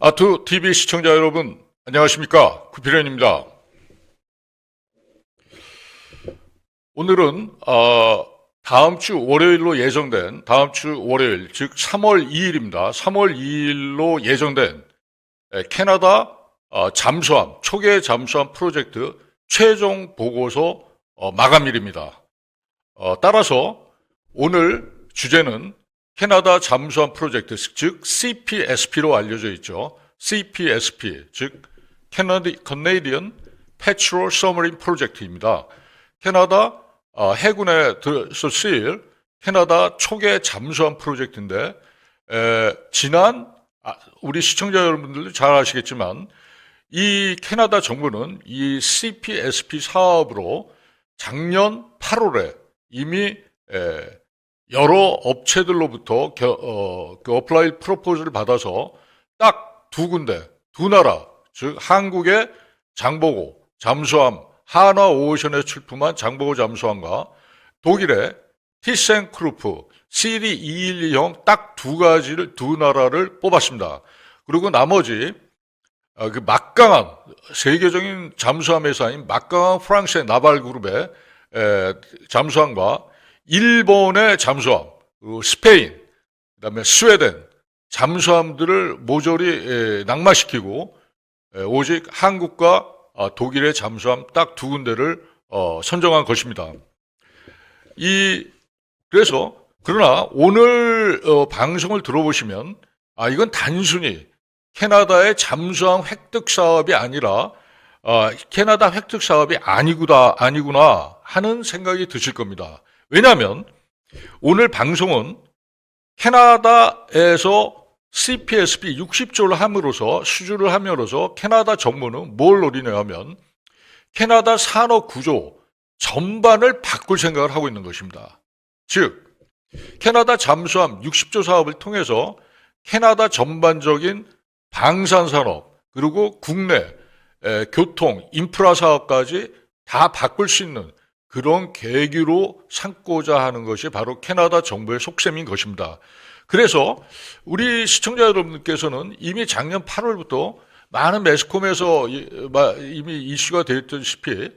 아투 TV 시청자 여러분, 안녕하십니까? 구필현입니다. 오늘은 다음 주 월요일로 예정된 다음 주 월요일, 즉 3월 2일입니다. 3월 2일로 예정된 캐나다 잠수함 초계 잠수함 프로젝트 최종 보고서 마감일입니다. 따라서 오늘 주제는 캐나다 잠수함 프로젝트, 즉 CPSP로 알려져 있죠. CPSP, 즉 Canadian Patrol Submarine Project입니다. 캐나다 해군에서 쓰일 캐나다 초계 잠수함 프로젝트인데, 우리 시청자 여러분들도 잘 아시겠지만 이 캐나다 정부는 이 CPSP 사업으로 작년 8월에 이미 여러 업체들로부터 그 어플라이 프로포즈를 받아서 딱 두 군데, 두 나라, 즉 한국의 장보고 잠수함 한화 오션에 출품한 장보고 잠수함과 독일의 티센크루프 CD212형 딱 두 나라를 뽑았습니다. 그리고 나머지 그 막강한 세계적인 잠수함 회사인 막강한 프랑스의 나발 그룹의 잠수함과 일본의 잠수함, 스페인, 그다음에 스웨덴 잠수함들을 모조리 낙마시키고 오직 한국과 독일의 잠수함 딱 두 군데를 선정한 것입니다. 그러나 오늘 방송을 들어보시면 이건 단순히 캐나다의 잠수함 획득 사업이 아니라 캐나다 획득 사업이 아니구나 하는 생각이 드실 겁니다. 왜냐하면 오늘 방송은 캐나다에서 CPSP 60조를 함으로써 수주를 함으로써 캐나다 정부는 뭘 노리냐 하면 캐나다 산업 구조 전반을 바꿀 생각을 하고 있는 것입니다. 즉 캐나다 잠수함 60조 사업을 통해서 캐나다 전반적인 방산산업 그리고 국내 교통 인프라 사업까지 다 바꿀 수 있는 그런 계기로 삼고자 하는 것이 바로 캐나다 정부의 속셈인 것입니다. 그래서 우리 시청자 여러분께서는 이미 작년 8월부터 많은 매스컴에서 이미 이슈가 되었다시피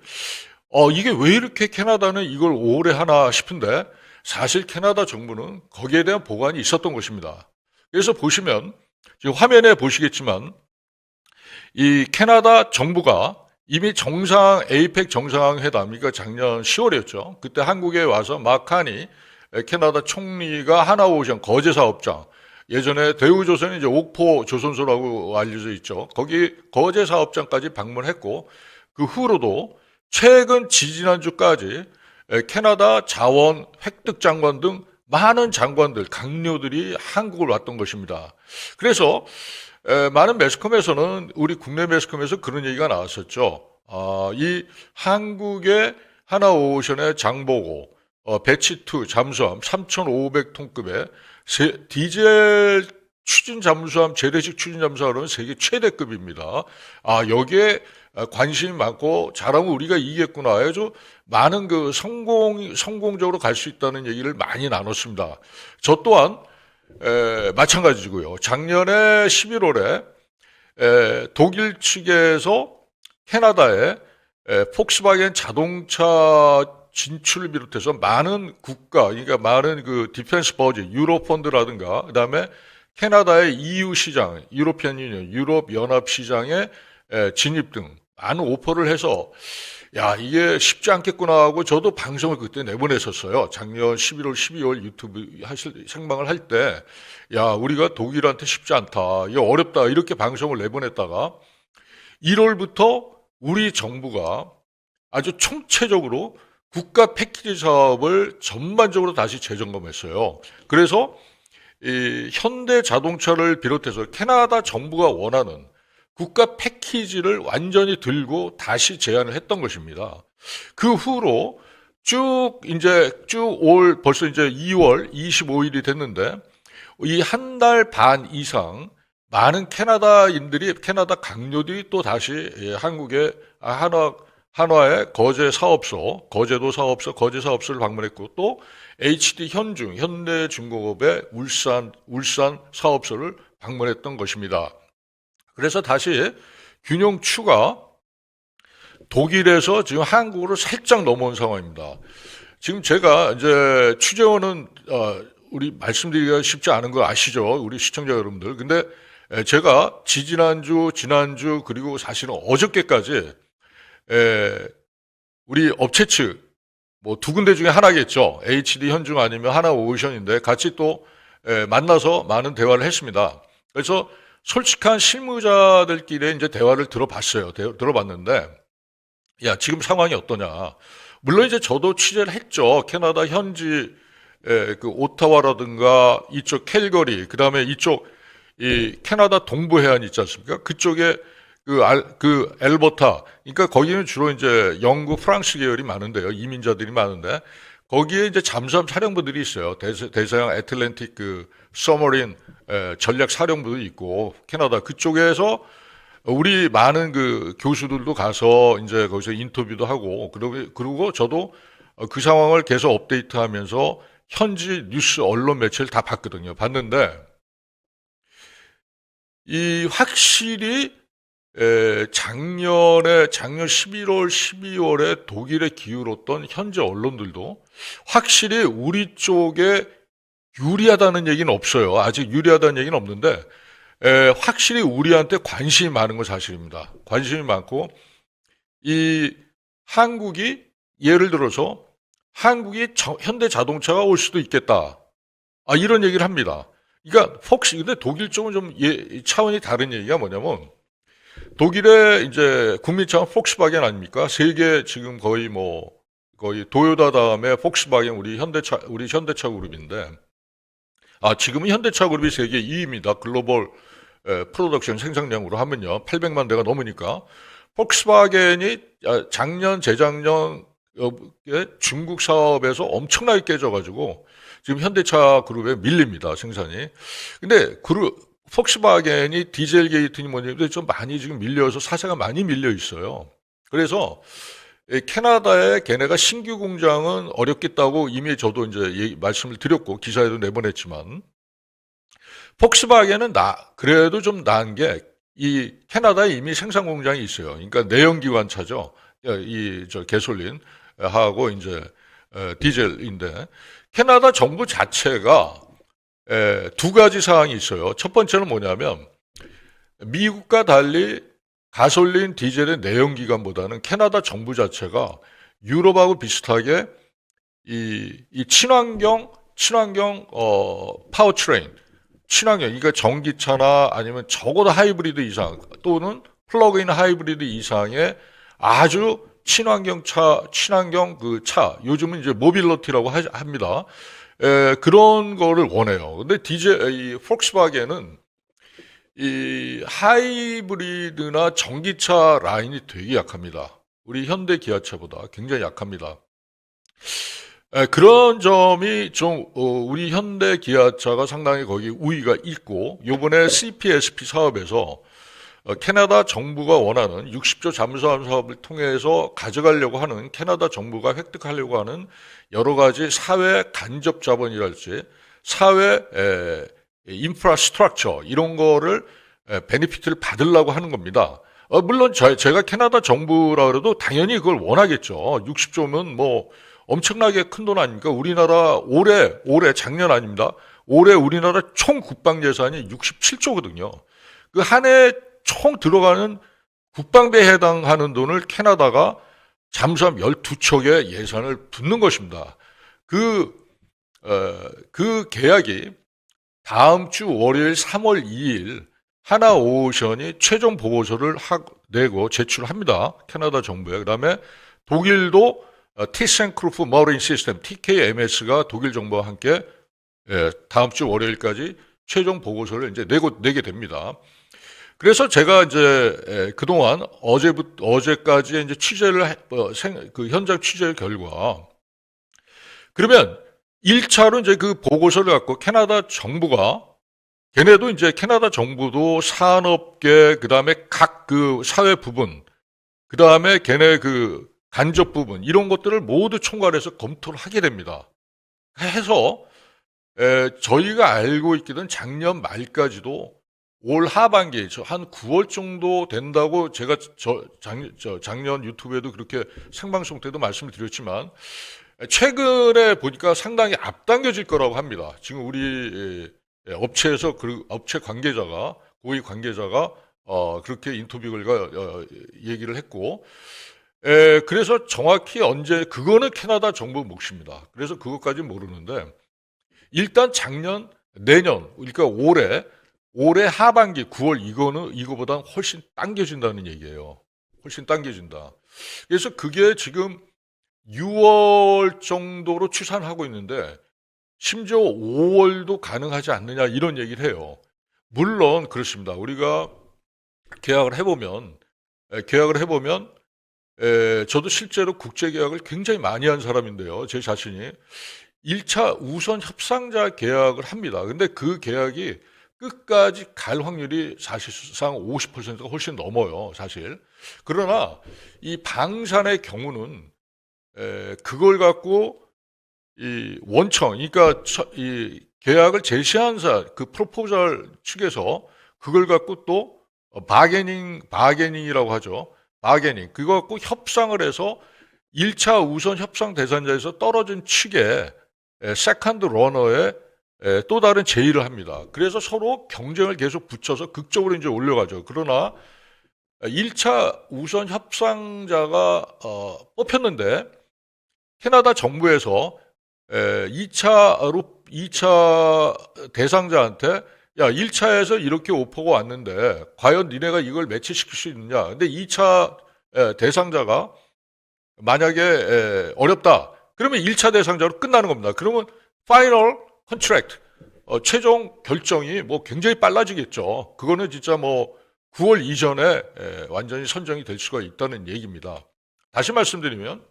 이게 왜 이렇게 캐나다는 이걸 오래 하나 싶은데 사실 캐나다 정부는 거기에 대한 보관이 있었던 것입니다. 그래서 보시면 지금 화면에 보시겠지만 이 캐나다 정부가 이미 에이펙 정상회담, 그러니까 작년 10월이었죠. 그때 한국에 와서 마카니 캐나다 총리가 하나오션 거제 사업장, 예전에 대우조선이 이제 옥포 조선소라고 알려져 있죠. 거기 거제 사업장까지 방문했고 그 후로도 최근 지지난주까지 캐나다 자원 획득 장관 등 많은 장관들, 강요들이 한국을 왔던 것입니다. 그래서 많은 매스컴에서는 우리 국내 매스컴에서 그런 얘기가 나왔었죠. 이 한국의 하나오션의 장보고 배치2 잠수함 3,500톤급의 디젤 추진 잠수함, 재래식 추진 잠수함은 세계 최대급입니다. 여기에 관심이 많고 잘하면 우리가 이기겠구나. 아주 많은 그 성공적으로 갈 수 있다는 얘기를 많이 나눴습니다. 저 또한 마찬가지고요. 작년에 11월에 독일 측에서 캐나다에 폭스바겐 자동차 진출을 비롯해서 많은 국가, 그러니까 많은 그 디펜스 버짓, 유로 펀드라든가, 그다음에 캐나다의 EU 시장, 유로피안 유니언, 유럽 연합 시장에 진입 등 많은 오퍼를 해서 이게 쉽지 않겠구나 하고 저도 방송을 그때 내보냈었어요. 작년 11월, 12월 유튜브 생방을 할 때, 우리가 독일한테 쉽지 않다. 이게 어렵다. 이렇게 방송을 내보냈다가 1월부터 우리 정부가 아주 총체적으로 국가 패키지 사업을 전반적으로 다시 재점검했어요. 그래서 이 현대 자동차를 비롯해서 캐나다 정부가 원하는 국가 패키지를 완전히 들고 다시 제안을 했던 것입니다. 그 후로 벌써 이제 2월 25일이 됐는데 이 한 달 반 이상 많은 캐나다 강요들이 또 다시 한국의 한화의 거제 사업소를 방문했고 또 HD 현대중공업의 울산 사업소를 방문했던 것입니다. 그래서 다시 균형추가 독일에서 지금 한국으로 살짝 넘어온 상황입니다. 지금 제가 이제 취재원은 우리 말씀드리기가 쉽지 않은 거 아시죠? 우리 시청자 여러분들. 근데 제가 지지난주, 지난주 그리고 사실은 어저께까지 우리 업체 측 뭐 두 군데 중에 하나겠죠. HD 현중 아니면 하나오션인데 같이 또 만나서 많은 대화를 했습니다. 그래서 솔직한 실무자들끼리 이제 대화를 들어봤어요. 들어봤는데 야, 지금 상황이 어떠냐. 물론 이제 저도 취재를 했죠. 캐나다 현지 그 오타와라든가 이쪽 캘거리, 그다음에 이쪽 이 캐나다 동부 해안 있지 않습니까? 그쪽에 그 엘버타, 그러니까 거기는 주로 이제 영국, 프랑스 계열이 많은데요. 이민자들이 많은데 거기에 이제 잠수함 사령부들이 있어요. 대서양 애틀랜틱 그 서머린 전략 사령부도 있고 캐나다 그쪽에서 우리 많은 그 교수들도 가서 이제 거기서 인터뷰도 하고 그리고 저도 그 상황을 계속 업데이트하면서 현지 뉴스 언론 매체를 다 봤거든요. 봤는데 이 확실히 작년 11월, 12월에 독일에 기울었던 현지 언론들도 확실히 우리 쪽에 유리하다는 얘기는 없어요. 아직 유리하다는 얘기는 없는데 확실히 우리한테 관심이 많은 건 사실입니다. 관심이 많고 이 한국이 예를 들어서 한국이 현대 자동차가 올 수도 있겠다. 이런 얘기를 합니다. 그러니까 근데 독일 쪽은 좀 차원이 다른 얘기가 뭐냐면 독일의 이제 국민차는 폭스바겐 아닙니까? 세계 지금 거의 도요타 다음에 폭스바겐 우리 현대차 그룹인데 지금은 현대차 그룹이 세계 2위입니다. 글로벌 프로덕션 생산량으로 하면요. 800만 대가 넘으니까 폭스바겐이 작년 재작년에 중국 사업에서 엄청나게 깨져가지고 지금 현대차 그룹에 밀립니다. 생산이. 근데 폭스바겐이 디젤 게이트니 뭐니 좀 많이 지금 밀려서 사세가 많이 밀려 있어요. 그래서 캐나다에 걔네가 신규 공장은 어렵겠다고 이미 저도 이제 말씀을 드렸고 기사에도 내보냈지만 폭스바겐은 그래도 좀 나은 게 이 캐나다에 이미 생산 공장이 있어요. 그러니까 내연기관차죠. 가솔린 하고 이제 디젤인데 캐나다 정부 자체가 두 가지 사항이 있어요. 첫 번째는 뭐냐면 미국과 달리 가솔린, 디젤의 내연기관보다는 캐나다 정부 자체가 유럽하고 비슷하게 이 친환경 파워트레인, 그러니까 전기차나 아니면 적어도 하이브리드 이상 또는 플러그인 하이브리드 이상의 아주 친환경 그 차, 요즘은 이제 모빌리티라고 합니다. 그런 거를 원해요. 근데 이 폭스바겐은 이 하이브리드나 전기차 라인이 되게 약합니다. 우리 현대 기아차보다 굉장히 약합니다. 그런 점이 좀 우리 현대 기아차가 상당히 거기 우위가 있고 요번에 CPSP 사업에서 캐나다 정부가 원하는 60조 잠수함 사업을 통해서 가져가려고 하는 캐나다 정부가 획득하려고 하는 여러 가지 사회 간접 자본이랄지 사회 인프라스트럭처 이런 거를 베네피트를 받으려고 하는 겁니다. 물론 제가 캐나다 정부라 그래도 당연히 그걸 원하겠죠. 60조면 뭐 엄청나게 큰 돈 아닙니까? 우리나라 올해 작년 아닙니다. 올해 우리나라 총 국방 예산이 67조거든요. 그 한 해 총 들어가는 국방비에 해당하는 돈을 캐나다가 잠수함 12척의 예산을 붓는 것입니다. 그 계약이 다음 주 월요일 3월 2일 하나오션이 최종 보고서를 내고 제출합니다. 캐나다 정부에. 그 다음에 독일도 티센크루프 머린 시스템 TKMS가 독일 정부와 함께 다음 주 월요일까지 최종 보고서를 이제 내게 됩니다. 그래서 제가 이제 그동안 어제까지 이제 그 현장 취재 결과 그러면 1차로 이제 그 보고서를 갖고 캐나다 정부가 걔네도 이제 캐나다 정부도 산업계 그다음에 각 그 사회 부분 그다음에 걔네 그 간접 부분 이런 것들을 모두 총괄해서 검토를 하게 됩니다. 해서 저희가 알고 있기는 작년 말까지도 올 하반기 한 9월 정도 된다고 제가 작년 유튜브에도 그렇게 생방송 때도 말씀을 드렸지만 최근에 보니까 상당히 앞당겨질 거라고 합니다. 지금 우리 업체에서 그 업체 관계자가 고위 관계자가 그렇게 인터뷰가 얘기를 했고 그래서 정확히 언제 그거는 캐나다 정부 몫입니다. 그래서 그것까지 모르는데 일단 작년 내년 그러니까 올해 하반기 9월 이거보다 훨씬 당겨진다는 얘기예요. 훨씬 당겨진다. 그래서 그게 지금 6월 정도로 추산하고 있는데 심지어 5월도 가능하지 않느냐 이런 얘기를 해요. 물론 그렇습니다. 우리가 계약을 해보면 저도 실제로 국제 계약을 굉장히 많이 한 사람인데요. 제 자신이 1차 우선 협상자 계약을 합니다. 근데 그 계약이 끝까지 갈 확률이 사실상 50%가 훨씬 넘어요, 사실. 그러나 이 방산의 경우는 그걸 갖고 이 원청, 그러니까 이 계약을 제시한 그 프로포절 측에서 그걸 갖고 또 바게닝이라고 하죠. 바게닝. 그거 갖고 협상을 해서 1차 우선 협상 대상자에서 떨어진 측에 세컨드 러너의 또 다른 제의를 합니다. 그래서 서로 경쟁을 계속 붙여서 극적으로 이제 올려가죠. 그러나 1차 우선 협상자가 뽑혔는데 캐나다 정부에서 2차 대상자한테 야, 1차에서 이렇게 오퍼가 왔는데 과연 니네가 이걸 매치시킬 수 있느냐? 근데 2차 대상자가 만약에 어렵다. 그러면 1차 대상자로 끝나는 겁니다. 그러면 파이널 컨트랙트 최종 결정이 뭐 굉장히 빨라지겠죠. 그거는 진짜 뭐 9월 이전에 완전히 선정이 될 수가 있다는 얘기입니다. 다시 말씀드리면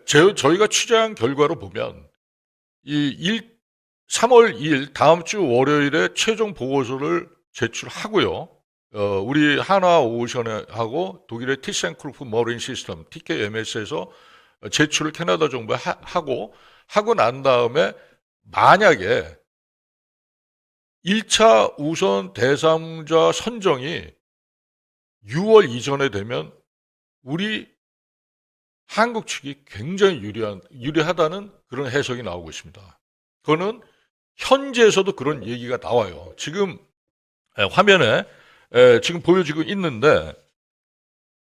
저희가 취재한 결과로 보면 3월 2일 다음 주 월요일에 최종 보고서를 제출하고요. 우리 하나오션하고 독일의 티센크루프 머린 시스템 TKMS에서 제출을 캐나다 정부에 하고 난 다음에 만약에 1차 우선 대상자 선정이 6월 이전에 되면 우리 한국 측이 굉장히 유리하다는 그런 해석이 나오고 있습니다. 그거는 현지에서도 그런 얘기가 나와요. 지금 화면에 지금 보여지고 있는데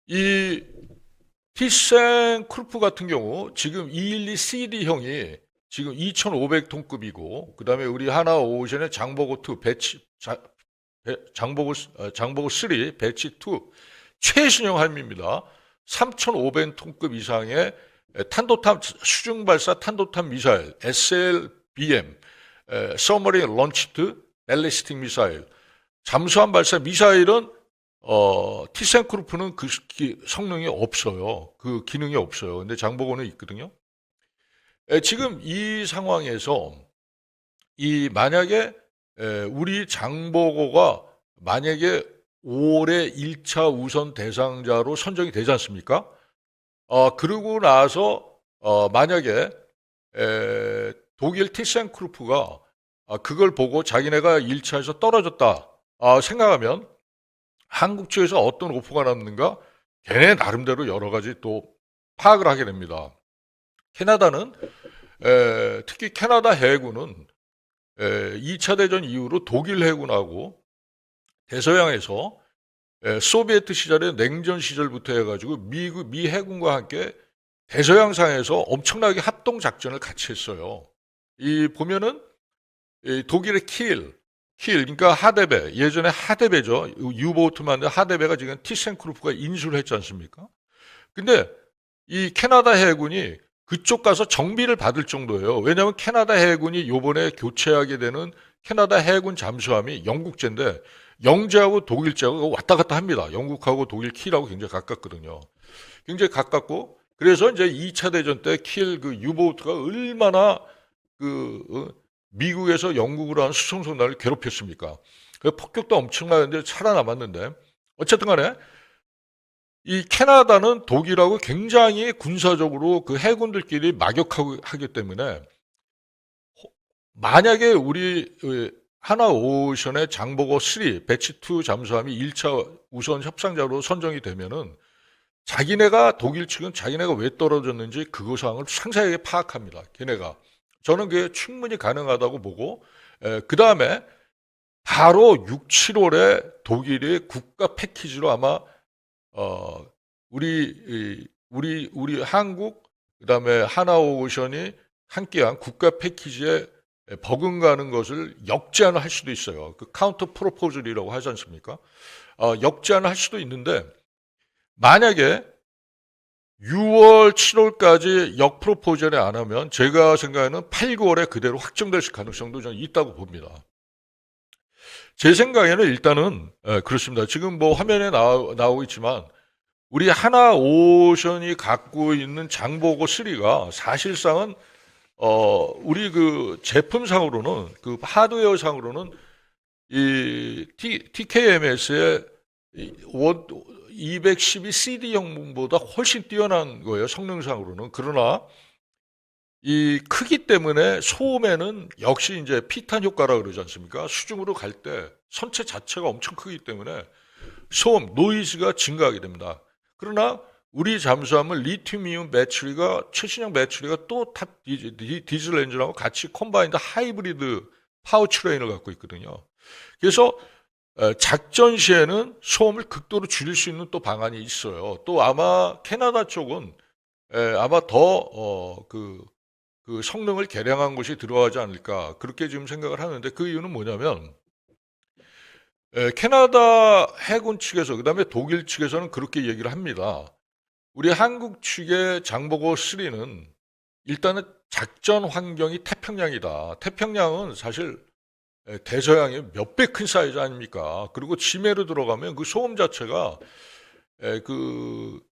이 티센크루프 같은 경우 지금 212CD형이 지금 2,500톤급이고 그 다음에 우리 하나오션의 장보고2 장보고 3 배치 2 최신형 함입니다. 3,500톤급 이상의 수중 발사 탄도탄 미사일 SLBM Submarine Launched Ballistic Missile 잠수함 발사 미사일은 티센크루프는 그 성능이 없어요. 그 기능이 없어요. 근데 장보고는 있거든요. 지금 이 상황에서 만약에 우리 장보고가 만약에 올해 1차 우선 대상자로 선정이 되지 않습니까? 그러고 나서 만약에 독일 티센크루프가 그걸 보고 자기네가 1차에서 떨어졌다 생각하면 한국 측에서 어떤 오퍼가 났는가 걔네 나름대로 여러 가지 또 파악을 하게 됩니다. 캐나다는 특히 캐나다 해군은 2차 대전 이후로 독일 해군하고 대서양에서 소비에트 시절에 냉전 시절부터 해가지고 미 해군과 함께 대서양상에서 엄청나게 합동 작전을 같이 했어요. 보면은 독일의 킬 그러니까 하데베 예전에 하데베죠. 유보트 만든 하데베가 지금 티센크루프가 인수를 했지 않습니까? 근데 이 캐나다 해군이 그쪽 가서 정비를 받을 정도예요. 왜냐하면 캐나다 해군이 요번에 교체하게 되는 캐나다 해군 잠수함이 영국제인데 영제하고 독일제하고 왔다 갔다 합니다. 영국하고 독일 킬하고 굉장히 가깝거든요. 굉장히 가깝고 그래서 이제 2차 대전 때 킬 그 유보트가 얼마나 미국에서 영국으로 한 수송선단을 괴롭혔습니까? 그 폭격도 엄청나는데 살아남았는데 어쨌든 간에 이 캐나다는 독일하고 굉장히 군사적으로 그 해군들끼리 막역하기 때문에 만약에 우리 하나오션의 장보고 3 배치 2 잠수함이 1차 우선 협상자로 선정이 되면은 자기네가 독일 측은 자기네가 왜 떨어졌는지 그 사항을 상세하게 파악합니다. 걔네가. 저는 그게 충분히 가능하다고 보고 그 다음에 바로 6, 7월에 독일의 국가 패키지로 아마 우리 한국 그다음에 하나오션이 함께한 국가 패키지에 버금가는 것을 역제안을 할 수도 있어요. 그 카운터 프로포즐이라고 하지 않습니까? 역제안을 할 수도 있는데 만약에 6월, 7월까지 역 프로포즈를 안 하면 제가 생각에는 8, 9월에 그대로 확정될 가능성도 저는 있다고 봅니다. 제 생각에는 일단은 그렇습니다. 지금 뭐 화면에 나오고 있지만 우리 하나오션이 갖고 있는 장보고 3가 사실상은 우리 그 제품상으로는 그 하드웨어상으로는 이 TKMS의 212 CD형보다 훨씬 뛰어난 거예요. 성능상으로는. 그러나 이 크기 때문에 소음에는 역시 이제 피탄 효과라 그러지 않습니까? 수중으로 갈 때 선체 자체가 엄청 크기 때문에 소음, 노이즈가 증가하게 됩니다. 그러나 우리 잠수함은 리튬이온 배터리가 최신형 배터리가 또 탑 디젤 엔진하고 같이 컴바인드 하이브리드 파워트레인을 갖고 있거든요. 그래서 작전 시에는 소음을 극도로 줄일 수 있는 또 방안이 있어요. 또 아마 캐나다 쪽은 아마 더 그 성능을 개량한 것이 들어가지 않을까 그렇게 지금 생각을 하는데 그 이유는 뭐냐면 캐나다 해군 측에서 그다음에 독일 측에서는 그렇게 얘기를 합니다. 우리 한국 측의 장보고 3는 일단은 작전 환경이 태평양이다. 태평양은 사실 대서양의 몇 배 큰 사이즈 아닙니까? 그리고 심해로 들어가면 그 소음 자체가 그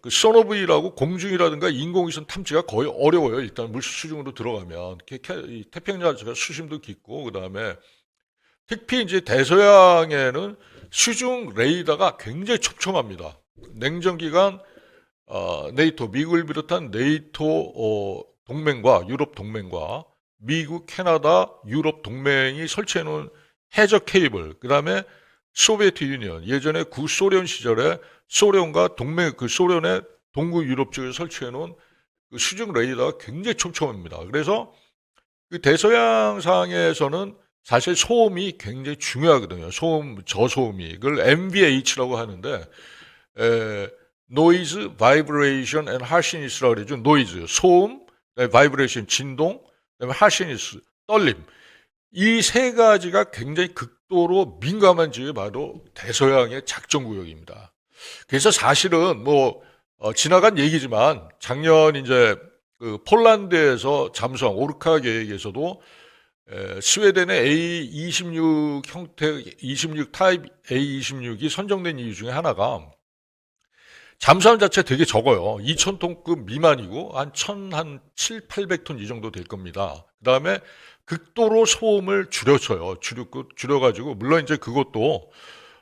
소노브이라고 공중이라든가 인공위성 탐지가 거의 어려워요. 일단 물수중으로 들어가면 이 태평양 자체가 수심도 깊고 그다음에 특히 이제 대서양에는 수중 레이더가 굉장히 촘촘합니다. 냉전 기간 네이토 미국을 비롯한 네이토 동맹과 유럽 동맹과 미국, 캐나다, 유럽 동맹이 설치해 놓은 해저 케이블, 그 다음에 소비에트 유니언, 예전에 구소련 시절에 소련과 동맹, 그 소련의 동구 유럽 쪽에 설치해 놓은 그 수중 레이더가 굉장히 촘촘합니다. 그래서 그 대서양 상에서는 사실 소음이 굉장히 중요하거든요. 소음, 저소음이. 그걸 MVH라고 하는데, Noise, Vibration and Harshness라고 그러죠. 노이즈, 소음, 바이브레이션, 진동, 그다음에 하시니스, 떨림. 이 세 가지가 굉장히 극도로 민감한 지역이 바로 대서양의 작전구역입니다. 그래서 사실은 뭐 지나간 얘기지만 작년 이제 그 폴란드에서 잠수함 오르카 계획에서도 스웨덴의 A26 형태 26 타입 A26이 선정된 이유 중에 하나가 잠수함 자체 되게 적어요. 2,000톤급 미만이고 한 7, 800톤 이 정도 될 겁니다. 그 다음에 극도로 소음을 줄여줘요. 줄여가지고 물론 이제 그것도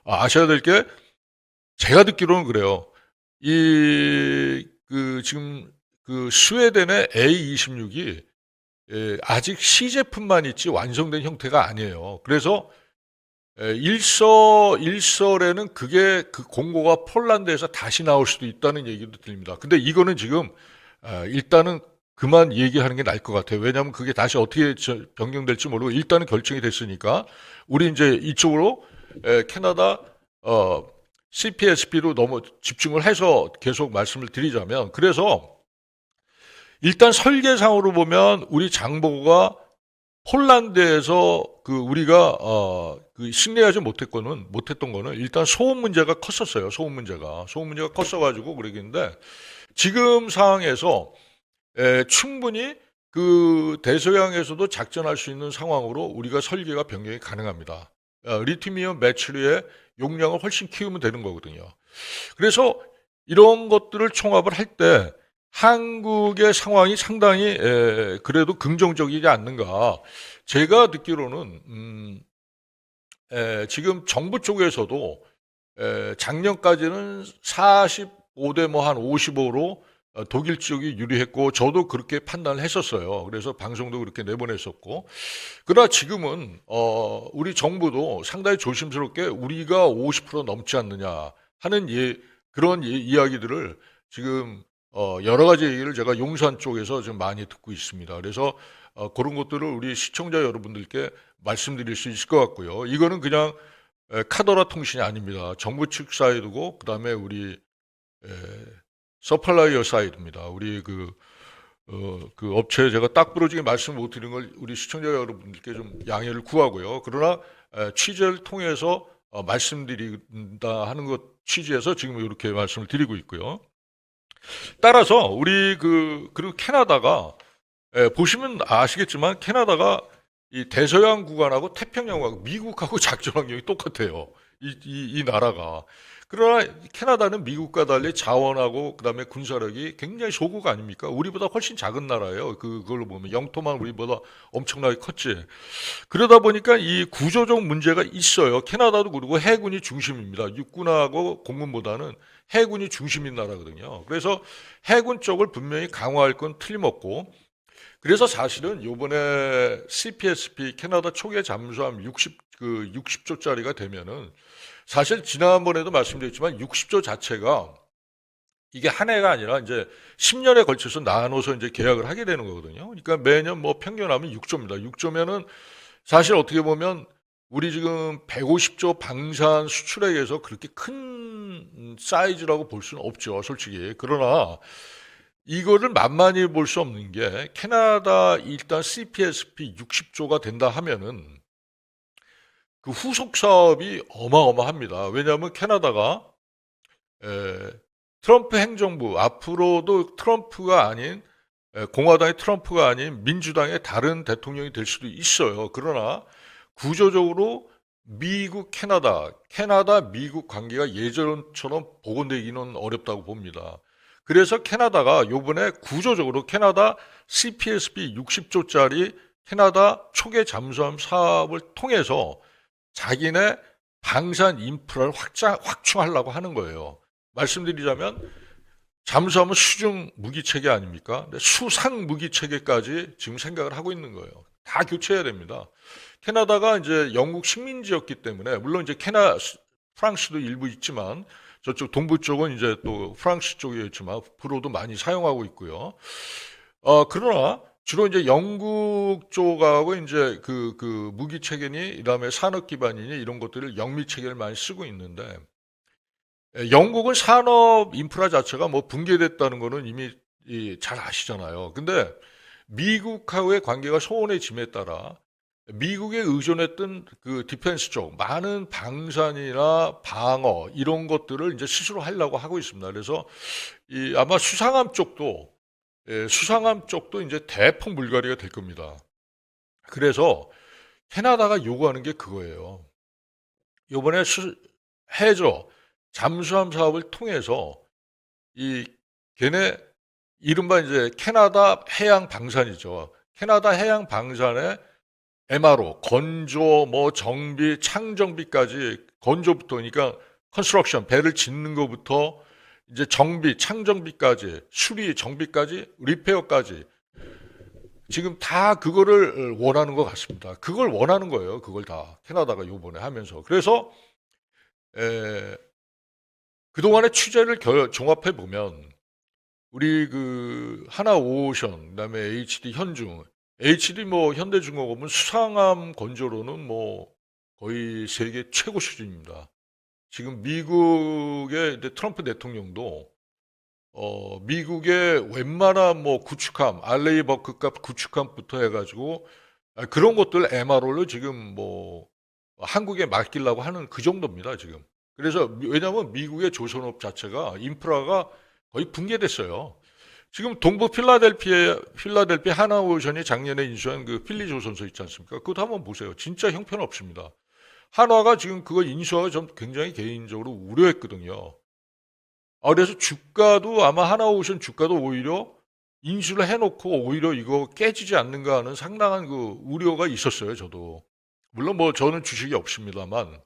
아셔야 될 게 제가 듣기로는 그래요. 지금 그 스웨덴의 A26이 아직 시제품만 있지 완성된 형태가 아니에요. 그래서 일설에는 그게 그 공고가 폴란드에서 다시 나올 수도 있다는 얘기도 들립니다. 근데 이거는 지금 일단은 그만 얘기하는 게 나을 것 같아요. 왜냐하면 그게 다시 어떻게 변경될지 모르고 일단은 결정이 됐으니까 우리 이제 이쪽으로 캐나다 CPSP로 너무 집중을 해서 계속 말씀을 드리자면 그래서 일단 설계상으로 보면 우리 장보고가 폴란드에서 그 우리가 그 승리하지 못했던 거는 일단 소음 문제가 컸었어요. 소음 문제가 컸어가지고 그러겠는데 지금 상황에서 충분히 그 대서양에서도 작전할 수 있는 상황으로 우리가 설계가 변경이 가능합니다. 리튬이온 배터리의 용량을 훨씬 키우면 되는 거거든요. 그래서 이런 것들을 총합을 할 때 한국의 상황이 상당히 그래도 긍정적이지 않는가. 제가 듣기로는 지금 정부 쪽에서도 작년까지는 45대 뭐 한 55로 독일 쪽이 유리했고 저도 그렇게 판단을 했었어요. 그래서 방송도 그렇게 내보냈었고 그러나 지금은 우리 정부도 상당히 조심스럽게 우리가 50% 넘지 않느냐 하는 그런 이야기들을 지금 여러 가지 얘기를 제가 용산 쪽에서 좀 많이 듣고 있습니다. 그래서 그런 것들을 우리 시청자 여러분들께 말씀드릴 수 있을 것 같고요. 이거는 그냥 카더라 통신이 아닙니다. 정부 측 사이드고 그다음에 우리 서플라이어 사이드입니다. 우리 그 업체 제가 딱 부러지게 말씀 못 드리는 걸 우리 시청자 여러분들께 좀 양해를 구하고요. 그러나 취재를 통해서 말씀드린다 하는 것 취지에서 지금 이렇게 말씀을 드리고 있고요. 따라서 우리 그리고 캐나다가 보시면 아시겠지만 캐나다가 이 대서양 구간하고 태평양하고 미국하고 작전 환경이 똑같아요. 이 나라가. 그러나 캐나다는 미국과 달리 자원하고 그다음에 군사력이 굉장히 소국 아닙니까? 우리보다 훨씬 작은 나라예요. 그걸로 보면 영토만 우리보다 엄청나게 컸지. 그러다 보니까 이 구조적 문제가 있어요. 캐나다도 그리고 해군이 중심입니다. 육군하고 공군보다는 해군이 중심인 나라거든요. 그래서 해군 쪽을 분명히 강화할 건 틀림없고 그래서 사실은 요번에 CPSP 캐나다 초계 잠수함 60조짜리가 되면은 사실 지난번에도 말씀드렸지만 60조 자체가 이게 한 해가 아니라 이제 10년에 걸쳐서 나눠서 이제 계약을 하게 되는 거거든요. 그러니까 매년 뭐 평균하면 6조입니다. 6조면은 사실 어떻게 보면 우리 지금 150조 방산 수출액에서 그렇게 큰 사이즈라고 볼 수는 없죠, 솔직히. 그러나 이거를 만만히 볼 수 없는 게 캐나다 일단 CPSP 60조가 된다 하면은 그 후속 사업이 어마어마합니다. 왜냐하면 캐나다가 트럼프 행정부 앞으로도 트럼프가 아닌 공화당의 트럼프가 아닌 민주당의 다른 대통령이 될 수도 있어요. 그러나 구조적으로 미국, 캐나다, 미국 관계가 예전처럼 복원되기는 어렵다고 봅니다. 그래서 캐나다가 요번에 구조적으로 캐나다 CPSP 60조짜리 캐나다 초계 잠수함 사업을 통해서 자기네 방산 인프라를 확충하려고 하는 거예요. 말씀드리자면 잠수함은 수중 무기 체계 아닙니까? 근데 수상 무기 체계까지 지금 생각을 하고 있는 거예요. 다 교체해야 됩니다. 캐나다가 이제 영국 식민지였기 때문에 물론 이제 프랑스도 일부 있지만 저쪽 동부 쪽은 이제 또 프랑스 쪽이었지만 불어도 많이 사용하고 있고요. 그러나 주로 이제 영국 쪽하고 이제 그 무기 체계니 그다음에 산업 기반이니 이런 것들을 영미 체계를 많이 쓰고 있는데 영국은 산업 인프라 자체가 뭐 붕괴됐다는 거는 이미 잘 아시잖아요. 근데 미국하고의 관계가 소원해짐에 따라 미국에 의존했던 그 디펜스 쪽 많은 방산이나 방어 이런 것들을 이제 스스로 하려고 하고 있습니다. 그래서 아마 수상함 쪽도 이제 대폭 물갈이가 될 겁니다. 그래서 캐나다가 요구하는 게 그거예요. 요번에 해저 잠수함 사업을 통해서 걔네 이른바 이제 캐나다 해양 방산이죠. 캐나다 해양 방산에 MRO, 건조, 뭐 정비, 창정비까지 건조부터 그러니까 컨스트럭션 배를 짓는 것부터 이제 정비, 창정비까지 수리, 정비까지 리페어까지 지금 다 그거를 원하는 것 같습니다. 그걸 원하는 거예요. 그걸 다 캐나다가 요번에 하면서 그래서 그동안의 취재를 종합해 보면 우리 그 하나오션 그다음에 HD 현중 HD 뭐 현대중공업은 수상함 건조로는 뭐 거의 세계 최고 수준입니다. 지금 미국의 트럼프 대통령도 미국의 웬만한 뭐 구축함, 알레이 버크급 구축함부터 해가지고 그런 것들 MRO를 지금 뭐 한국에 맡기려고 하는 그 정도입니다 지금. 그래서 왜냐하면 미국의 조선업 자체가 인프라가 거의 붕괴됐어요. 지금 동부 필라델피아 하나오션이 작년에 인수한 그 필리 조선소 있지 않습니까? 그것도 한번 보세요. 진짜 형편없습니다. 한화가 지금 그거 인수하고 좀 굉장히 개인적으로 우려했거든요. 그래서 주가도 아마 하나오션 주가도 오히려 인수를 해놓고 오히려 이거 깨지지 않는가 하는 상당한 그 우려가 있었어요. 저도. 물론 뭐 저는 주식이 없습니다만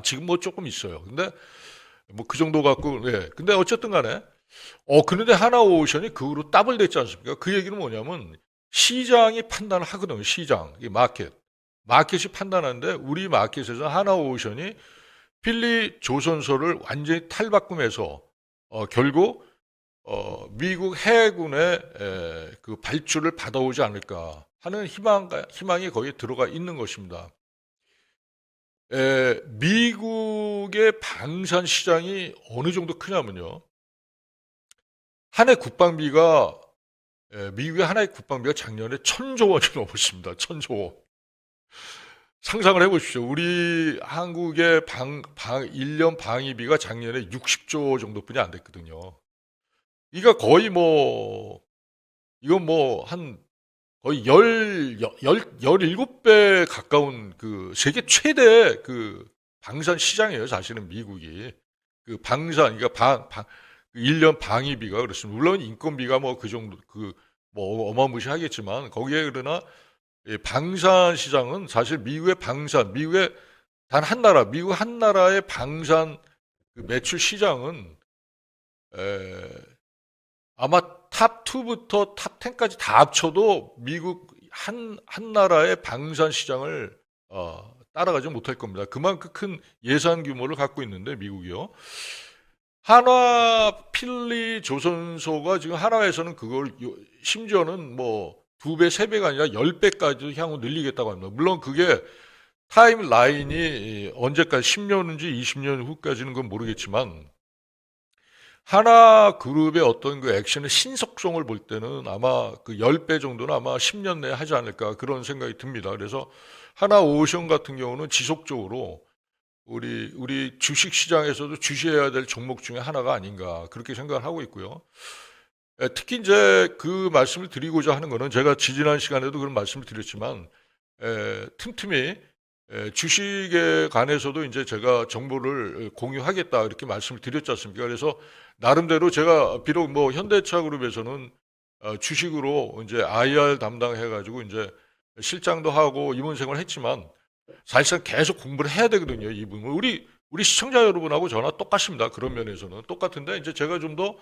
지금 뭐 조금 있어요. 근데 뭐 그 정도 갖고 근데 어쨌든 간에 그런데 하나오션이 그 후로 더블됐지 않습니까? 그 얘기는 뭐냐면 시장이 판단을 하거든요. 시장, 이 마켓. 마켓이 판단하는데 우리 마켓에서 하나오션이 필리 조선소를 완전히 탈바꿈해서 결국 미국 해군의 그 발주를 받아오지 않을까 하는 희망이 거기에 들어가 있는 것입니다. 미국의 방산 시장이 어느 정도 크냐면요. 한 해 국방비가 미국의 한 해 국방비가 작년에 1,000조 원이 넘었습니다. 1,000조 원. 상상을 해보십시오. 우리 한국의 1년 방위비가 작년에 60조 정도뿐이 안 됐거든요. 이거 거의 뭐, 이건 뭐, 거의 17배 가까운 그 세계 최대 그 방산 시장이에요. 사실은 미국이. 그 방산, 그러니까 1년 방위비가 그렇습니다. 물론 인건비가 뭐 그 정도, 뭐 어마무시하겠지만 거기에 그러나 방산 시장은 사실 미국의 방산, 미국의 단 한 나라, 미국 한 나라의 방산 그 매출 시장은 아마 탑 2부터 탑 10까지 다 합쳐도 미국 한 나라의 방산 시장을 따라가지 못할 겁니다. 그만큼 큰 예산 규모를 갖고 있는데 미국이요. 한화 필리 조선소가 지금 한화에서는 그걸 심지어는 뭐 2배, 3배가 아니라 10배까지 향후 늘리겠다고 합니다. 물론 그게 타임 라인이 언제까지 10년인지 20년 후까지는 그건 모르겠지만 하나 그룹의 어떤 그 액션의 신속성을 볼 때는 아마 그 10배 정도는 아마 10년 내에 하지 않을까 그런 생각이 듭니다. 그래서 하나 오션 같은 경우는 지속적으로 우리 주식 시장에서도 주시해야 될 종목 중에 하나가 아닌가 그렇게 생각을 하고 있고요. 특히 이제 그 말씀을 드리고자 하는 거는 제가 지지난 시간에도 그런 말씀을 드렸지만 틈틈이 주식에 관해서도 이제 제가 정보를 공유하겠다 이렇게 말씀을 드렸지 않습니까? 그래서 나름대로 제가 비록 뭐 현대차 그룹에서는 주식으로 이제 IR 담당해가지고 이제 실장도 하고 임원 생활을 했지만 사실상 계속 공부를 해야 되거든요. 이 부분 우리 시청자 여러분하고 저나 똑같습니다. 그런 면에서는 똑같은데 이제 제가 좀 더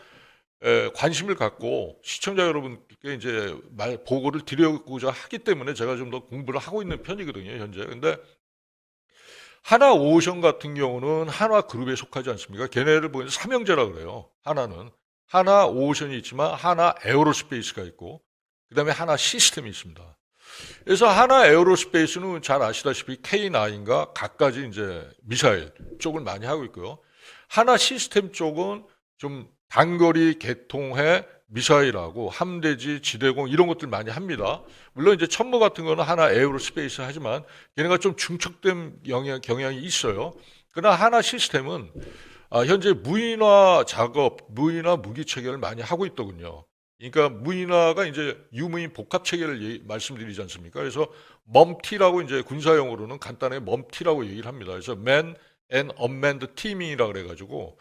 관심을 갖고 시청자 여러분께 이제 보고를 드리고자 하기 때문에 제가 좀 더 공부를 하고 있는 편이거든요, 현재. 근데 하나 오션 같은 경우는 한화 그룹에 속하지 않습니까? 걔네를 보면 삼형제라 그래요. 하나는 하나 오션이 있지만 하나 에어로스페이스가 있고 그다음에 하나 시스템이 있습니다. 그래서 하나 에어로스페이스는 잘 아시다시피 K9과 갖가지 이제 미사일 쪽을 많이 하고 있고요. 하나 시스템 쪽은 좀 단거리 개통해 미사일하고 함대지, 지대공 이런 것들 많이 합니다. 물론 이제 천무 같은 거는 하나 에어로스페이스 하지만 얘네가 좀 중첩된 경향이 있어요. 그러나 하나 시스템은 현재 무인화 작업, 무인화 무기 체계를 많이 하고 있더군요. 그러니까 무인화가 이제 유무인 복합 체계를 말씀드리지 않습니까? 그래서 멈티라고 이제 군사용어로는 간단하게 멈티라고 얘기를 합니다. 그래서 Man and Unmanned Team이라 그래가지고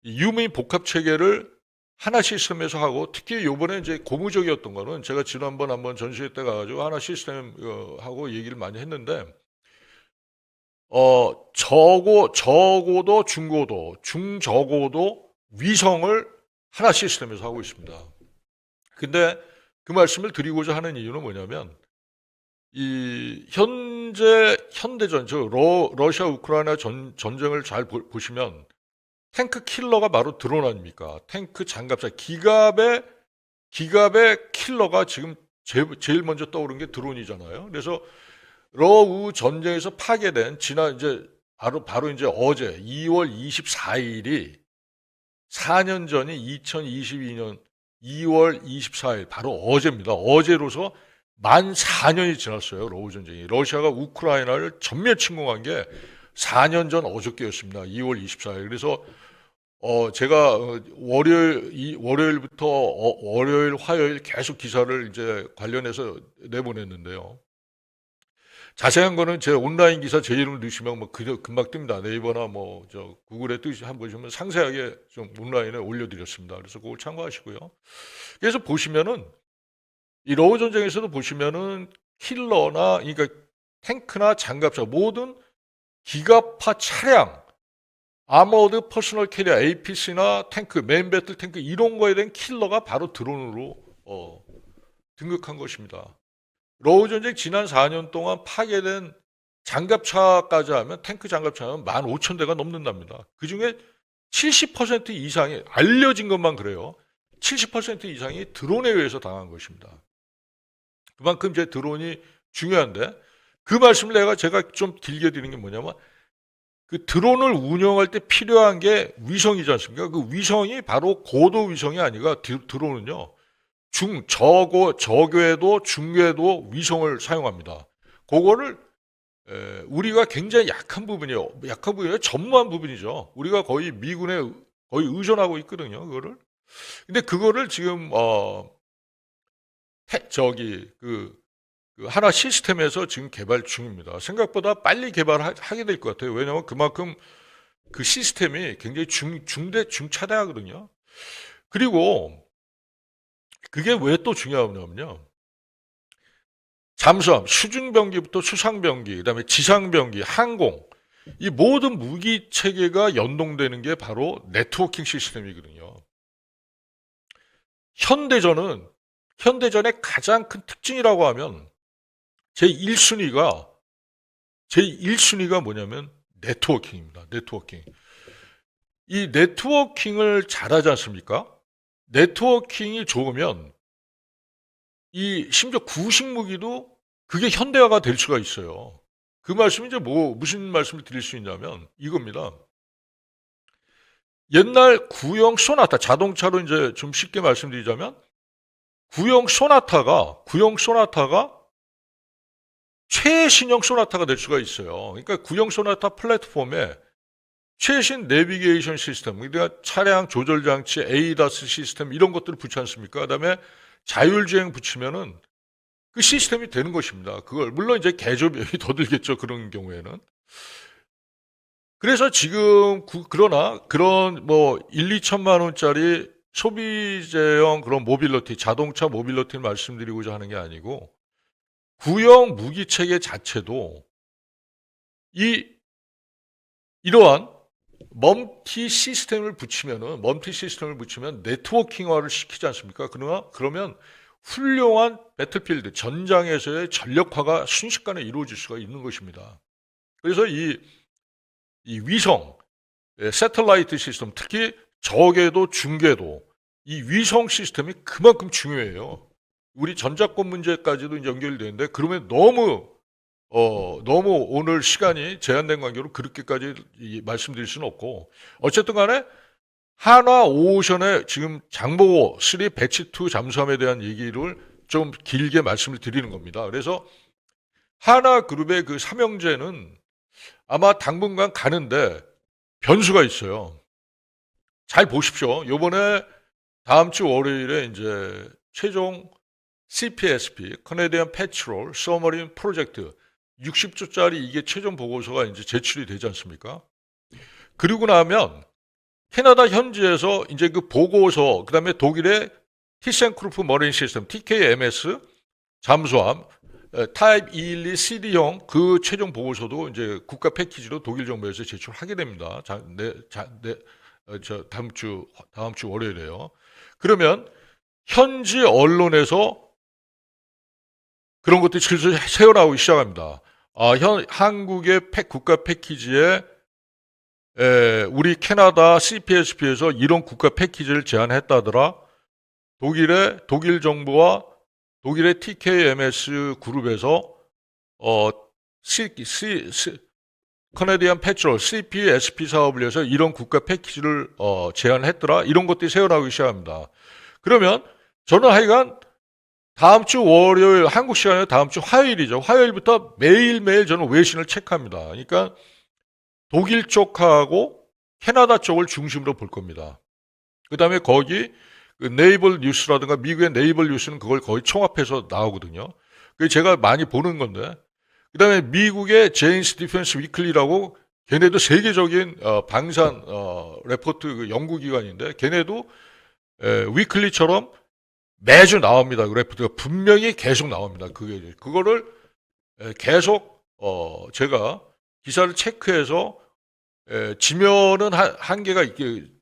유무인 복합 체계를 하나 시스템에서 하고 특히 요번에 이제 고무적이었던 거는 제가 지난번 한번 전시회 때 가가지고 하나 시스템 하고 얘기를 많이 했는데 저고도 중고도 중저고도 위성을 하나 시스템에서 하고 있습니다. 근데 그 말씀을 드리고자 하는 이유는 뭐냐면 이 현대전 러시아 우크라이나 전쟁을 잘 보시면 탱크 킬러가 바로 드론 아닙니까? 탱크 장갑차 기갑의 킬러가 지금 제일 먼저 떠오른 게 드론이잖아요. 그래서 러우 전쟁에서 파괴된 이제 바로 이제 어제 2월 24일이 4년 전이 2022년 2월 24일 바로 어제입니다. 어제로서 만 4년이 지났어요. 러우 전쟁이. 러시아가 우크라이나를 전면 침공한 게 4년 전 어저께였습니다. 2월 24일. 그래서 제가 월요일부터 월요일, 화요일 계속 기사를 이제 관련해서 내보냈는데요. 자세한 거는 제 온라인 기사 제 이름을 넣으시면 뭐 금방 뜹니다. 네이버나 뭐 구글에 한번 보시면 상세하게 좀 온라인에 올려드렸습니다. 그래서 그걸 참고하시고요. 그래서 보시면은 이 러우 전쟁에서도 보시면은 킬러나 그러니까 탱크나 장갑차 모든 기갑파 차량 아머드 퍼스널 캐리어 APC나 탱크, 메인 배틀 탱크 이런 거에 대한 킬러가 바로 드론으로 등극한 것입니다. 러우 전쟁 지난 4년 동안 파괴된 장갑차까지 하면 탱크 장갑차는 15,000대가 넘는답니다. 그중에 70% 이상이 알려진 것만 그래요. 70% 이상이 드론에 의해서 당한 것입니다. 그만큼 이제 드론이 중요한데 그 말씀을 제가 좀 길게 드리는 게 뭐냐면 그 드론을 운영할 때 필요한 게 위성이지 않습니까? 그 위성이 바로 고도 위성이 아니라 드론은요. 저궤도, 중궤도 위성을 사용합니다. 그거를 우리가 굉장히 약한 부분이에요. 약한 부분이 전무한 부분이죠. 우리가 거의 미군에 거의 의존하고 있거든요. 그거를. 근데 그거를 지금 그 하나 시스템에서 지금 개발 중입니다. 생각보다 빨리 개발하게 될 것 같아요. 왜냐하면 그만큼 그 시스템이 굉장히 중차대하거든요. 그리고 그게 왜 또 중요하냐면요. 잠수함, 수중병기부터 수상병기, 그다음에 지상병기, 항공 이 모든 무기 체계가 연동되는 게 바로 네트워킹 시스템이거든요. 현대전의 가장 큰 특징이라고 하면 제1순위가 뭐냐면 네트워킹입니다. 네트워킹. 이 네트워킹을 잘하지 않습니까? 네트워킹이 좋으면 심지어 구식 무기도 그게 현대화가 될 수가 있어요. 그 말씀이 이제 무슨 말씀을 드릴 수 있냐면 이겁니다. 옛날 구형 소나타, 자동차로 이제 좀 쉽게 말씀드리자면 구형 소나타가 최신형 소나타가 될 수가 있어요. 그러니까 구형 소나타 플랫폼에 최신 내비게이션 시스템, 그러니까 차량 조절 장치, ADAS 시스템 이런 것들을 붙지 않습니까? 그다음에 자율주행 붙이면은 그 시스템이 되는 것입니다. 그걸 물론 이제 개조비용이 더 들겠죠. 그런 경우에는. 그래서 지금 그러나 그런 1, 2천만 원짜리 소비재형 그런 모빌리티, 자동차 모빌리티를 말씀드리고자 하는 게 아니고 구형 무기 체계 자체도 이러한 멀티 시스템을 붙이면 네트워킹화를 시키지 않습니까? 그러면 훌륭한 배틀필드, 전장에서의 전력화가 순식간에 이루어질 수가 있는 것입니다. 그래서 이 위성, 새틀라이트 시스템, 특히 저궤도, 중궤도, 이 위성 시스템이 그만큼 중요해요. 우리 전작권 문제까지도 이제 연결되는데, 그러면 너무 오늘 시간이 제한된 관계로 그렇게까지 말씀드릴 수는 없고, 어쨌든 간에 한화 오션의 지금 장보고 3 배치 2 잠수함에 대한 얘기를 좀 길게 말씀을 드리는 겁니다. 그래서 하나그룹의 그 삼형제는 아마 당분간 가는데 변수가 있어요. 잘 보십시오. 요번에 다음 주 월요일에 이제 최종 CPSP, 커네디언 패트롤 서머린 프로젝트 60조짜리 이게 최종 보고서가 이제 제출이 되지 않습니까? 그리고 나면 캐나다 현지에서 이제 그 보고서, 그 다음에 독일의 티센크루프 머린 시스템, TKMS 잠수함, 타입 212 CD형 그 최종 보고서도 이제 국가 패키지로 독일 정부에서 제출하게 됩니다. 다음 주 월요일에요. 그러면 현지 언론에서 그런 것들이 슬슬 새어나오기 시작합니다. 한국의 국가 패키지에 우리 캐나다 CPSP에서 이런 국가 패키지를 제안했다더라. 독일 정부와 독일의 TKMS 그룹에서 커네디언 패트롤 CPSP 사업을 위해서 이런 국가 패키지를 제안했더라. 이런 것들이 새어나오기 시작합니다. 그러면 저는 하여간 다음 주 월요일 한국 시간에 다음 주 화요일이죠. 화요일부터 매일매일 저는 외신을 체크합니다. 그러니까 독일 쪽하고 캐나다 쪽을 중심으로 볼 겁니다. 그 다음에 거기 네이버 뉴스라든가 미국의 네이버 뉴스는 그걸 거의 총합해서 나오거든요. 그게 제가 많이 보는 건데, 그 다음에 미국의 제인스 디펜스 위클리라고 걔네도 세계적인 방산 레포트 연구기관인데 걔네도 위클리처럼 매주 나옵니다. 그 레포트가 분명히 계속 나옵니다. 그거를 계속 제가 기사를 체크해서 지면은 한계가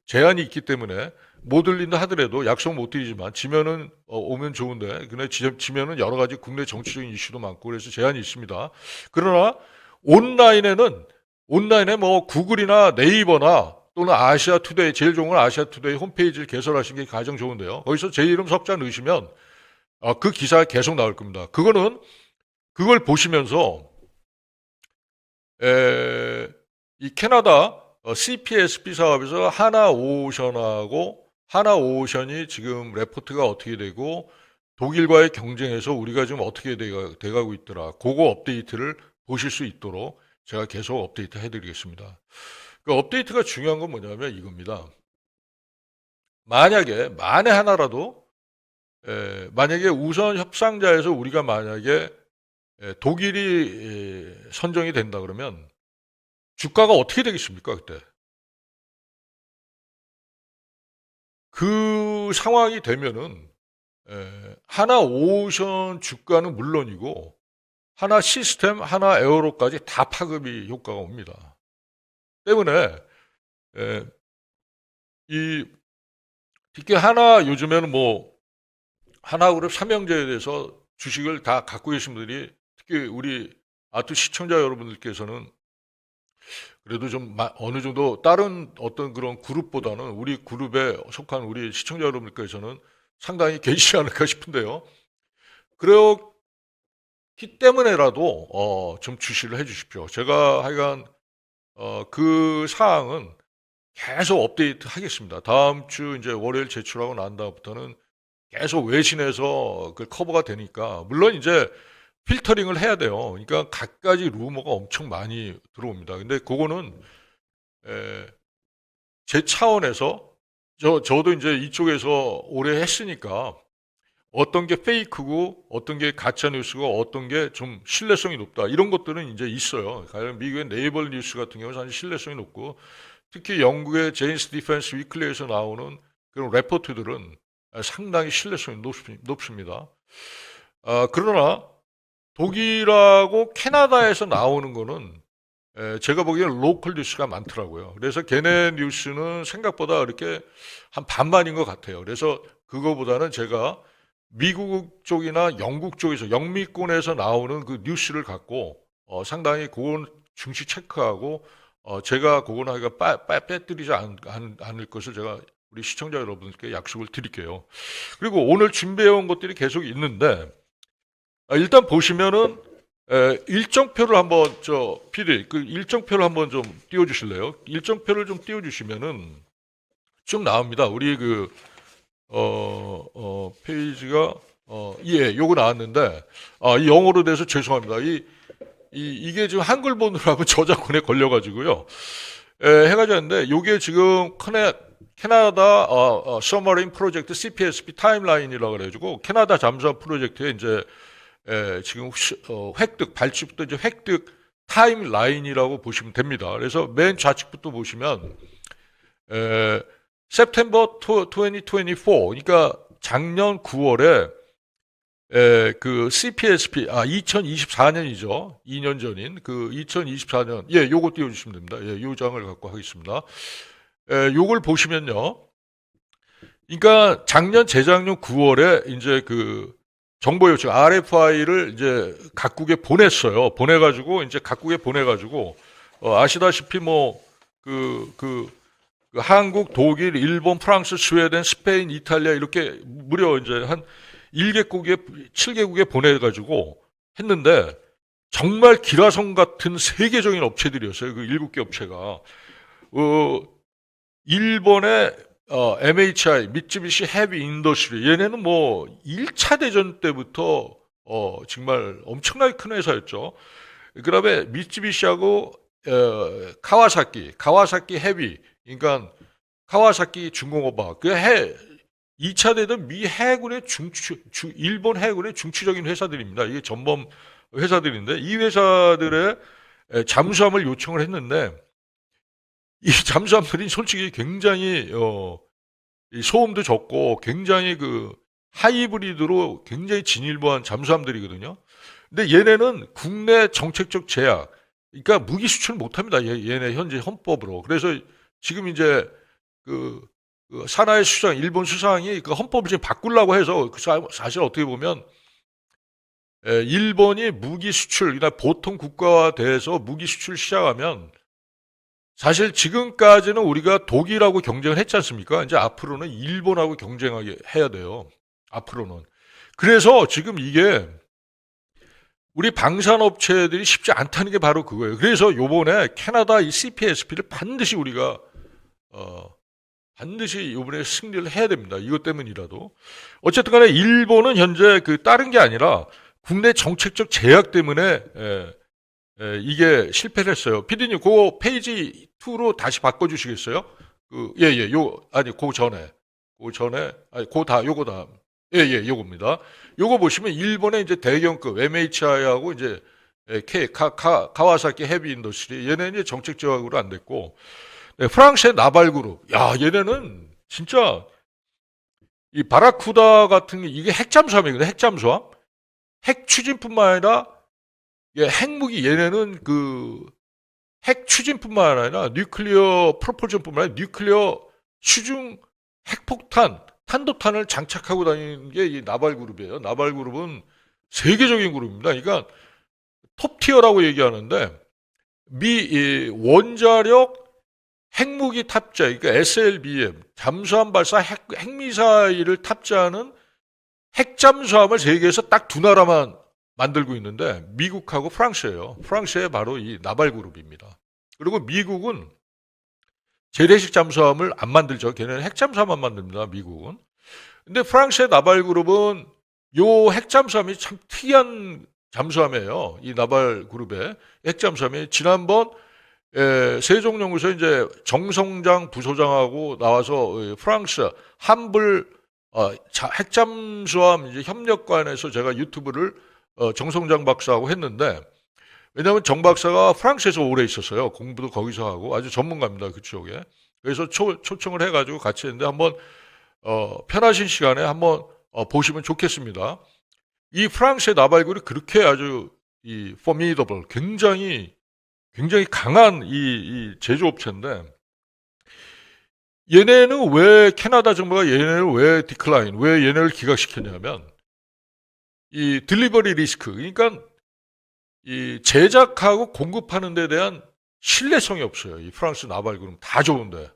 제한이 있기 때문에 못 올린다 하더라도 약속 못 드리지만 지면은 오면 좋은데 근데 지면은 여러 가지 국내 정치적인 이슈도 많고 그래서 제한이 있습니다. 그러나 온라인에 뭐 구글이나 네이버나 또는 아시아투데이 제일 좋은 건 아시아투데이 홈페이지를 개설하신 게 가장 좋은데요. 거기서 제 이름 석자 넣으시면 그 기사가 계속 나올 겁니다. 그걸 보시면서 이 캐나다 CPSP 사업에서 하나오션이 지금 레포트가 어떻게 되고 독일과의 경쟁에서 우리가 지금 어떻게 돼가고 있더라. 그거 업데이트를 보실 수 있도록 제가 계속 업데이트 해드리겠습니다. 그 업데이트가 중요한 건 뭐냐면 이겁니다. 만에 하나라도 만약에 우선 협상자에서 우리가 만약에 독일이 선정이 된다 그러면 주가가 어떻게 되겠습니까, 그때? 그 상황이 되면은 하나오션 주가는 물론이고 하나 시스템, 하나 에어로까지 다 파급이 효과가 옵니다. 때문에 이 특히 요즘에는 뭐 하나그룹 삼형제에 대해서 주식을 다 갖고 계신 분들이 특히 우리 아투 시청자 여러분들께서는 그래도 좀 어느 정도 다른 어떤 그런 그룹보다는 우리 그룹에 속한 우리 시청자 여러분들께서는 상당히 계시지 않을까 싶은데요. 그렇기 때문에라도 좀 주시를 해주십시오. 제가 하여간 그 사항은 계속 업데이트 하겠습니다. 다음 주 이제 월요일 제출하고 난 다음부터는 계속 외신에서 그 커버가 되니까 물론 이제 필터링을 해야 돼요. 그러니까 갖가지 루머가 엄청 많이 들어옵니다. 근데 그거는 제 차원에서 저도 이제 이쪽에서 오래 했으니까 어떤 게 페이크고 어떤 게 가짜 뉴스고 어떤 게 좀 신뢰성이 높다 이런 것들은 이제 있어요. 미국의 네이버 뉴스 같은 경우는 사실 신뢰성이 높고 특히 영국의 제인스 디펜스 위클리에서 나오는 그런 레포트들은 상당히 신뢰성이 높습니다. 그러나 독일하고 캐나다에서 나오는 거는 제가 보기에는 로컬 뉴스가 많더라고요. 그래서 걔네 뉴스는 생각보다 이렇게 한 반반인 것 같아요. 그래서 그거보다는 제가 미국 쪽이나 영국 쪽에서 영미권에서 나오는 그 뉴스를 갖고 상당히 그건 중시 체크하고 제가 그건 하기가 빼뜨리지 않을 것을 제가 우리 시청자 여러분께 약속을 드릴게요. 그리고 오늘 준비해온 것들이 계속 있는데 일단 보시면은 일정표를 한번 PD 그 일정표를 한번 좀 띄워주실래요? 일정표를 좀 띄워주시면은 좀 나옵니다. 우리 페이지가 요거 나왔는데 이 영어로 돼서 죄송합니다. 이게 지금 한글본으로 하면 저작권에 걸려가지고요. 해가지고 했는데 요게 지금 캐나다 서머린 프로젝트 CPSP 타임라인이라고 그래가지고 캐나다 잠수함 프로젝트에 이제 지금 획득 발주부터 이제 획득 타임라인이라고 보시면 됩니다. 그래서 맨 좌측부터 보시면 September 2024 그러니까 작년 9월에 그 CPSP 2024년이죠. 2년 전인 그 2024년 요거 띄워주시면 됩니다. 요 장을 갖고 하겠습니다. 요걸 보시면요. 그러니까 작년 재작년 9월에 이제 그 정보 요청 RFI를 이제 각국에 보냈어요. 각국에 보내가지고 아시다시피 한국, 독일, 일본, 프랑스, 스웨덴, 스페인, 이탈리아 이렇게 무려 이제 한 7개국에 보내가지고 했는데 정말 기라성 같은 세계적인 업체들이었어요. 그 7개 업체가. 일본의 MHI, 미쯔비시 헤비 인더스트리 얘네는 뭐 1차 대전 때부터 정말 엄청나게 큰 회사였죠. 그다음에 미쯔비시하고 카와사키 헤비 그러니까 카와사키 중공업화 2차 대전 미 해군의 일본 해군의 중추적인 회사들입니다. 이게 전범 회사들인데 이 회사들의 잠수함을 요청을 했는데 이 잠수함들이 솔직히 굉장히 소음도 적고 굉장히 그 하이브리드로 굉장히 진일보한 잠수함들이거든요. 근데 얘네는 국내 정책적 제약 그러니까 무기 수출 못합니다. 얘네 현재 헌법으로. 그래서 지금 이제 그, 그 사나이 수상, 일본 수상이 그 헌법을 지금 바꾸려고 해서 사실 어떻게 보면 일본이 무기 수출, 그러니까 보통 국가와 대해서 무기 수출 시작하면 사실 지금까지는 우리가 독일하고 경쟁을 했지 않습니까? 이제 앞으로는 일본하고 경쟁하게 해야 돼요. 앞으로는. 그래서 지금 이게 우리 방산업체들이 쉽지 않다는 게 바로 그거예요. 그래서 요번에 캐나다 이 CPSP를 반드시 우리가 반드시 요번에 승리를 해야 됩니다. 이것 때문이라도. 어쨌든 간에 일본은 현재 그 다른 게 아니라 국내 정책적 제약 때문에 이게 실패를 했어요. 피디님, 그거 페이지 2로 다시 바꿔주시겠어요? 요거 다. 요겁니다. 요거 보시면 일본의 이제 대경급 MHI하고 이제 카와사키 헤비 인더스트리 얘네 이제 정책 제약으로 안 됐고, 네, 프랑스의 나발그룹. 야, 얘네는 진짜 이 바라쿠다 같은 게 이게 핵잠수함이거든. 핵잠수함. 핵 추진뿐만 아니라 핵무기 얘네는 그 핵 추진뿐만 아니라 뉴클리어 프로폴전뿐만 아니라 뉴클리어 수중 핵폭탄 탄도탄을 장착하고 다니는 게 이 나발그룹이에요. 나발그룹은 세계적인 그룹입니다. 그러니까 톱티어라고 얘기하는데 미 원자력 핵무기 탑재, 그러니까 SLBM 잠수함 발사 핵미사일을 탑재하는 핵잠수함을 세계에서 딱 두 나라만 만들고 있는데 미국하고 프랑스예요. 프랑스의 바로 이 나발그룹입니다. 그리고 미국은 재래식 잠수함을 안 만들죠. 걔네는 핵잠수함만 만듭니다. 미국은. 근데 프랑스의 나발그룹은 요 핵잠수함이 참 특이한 잠수함이에요. 이 나발그룹의 핵잠수함이 지난번 세종연구소 이제 정성장 부소장하고 나와서 프랑스 함불 핵잠수함 이제 협력관에서 제가 유튜브를 정성장 박사하고 했는데, 왜냐하면 정 박사가 프랑스에서 오래 있었어요. 공부도 거기서 하고 아주 전문가입니다. 그쪽에. 그래서 초청을 해가지고 같이 했는데 한번 편하신 시간에 한번 보시면 좋겠습니다. 이 프랑스의 나발굴이 그렇게 아주 이 formidable, 굉장히 강한 이 제조업체인데, 얘네는 왜 캐나다 정부가 얘네를 왜 디클라인, 왜 얘네를 기각시켰냐면 이 딜리버리 리스크, 그러니까 이 제작하고 공급하는 데 대한 신뢰성이 없어요. 이 프랑스 나발그룹 다 좋은데.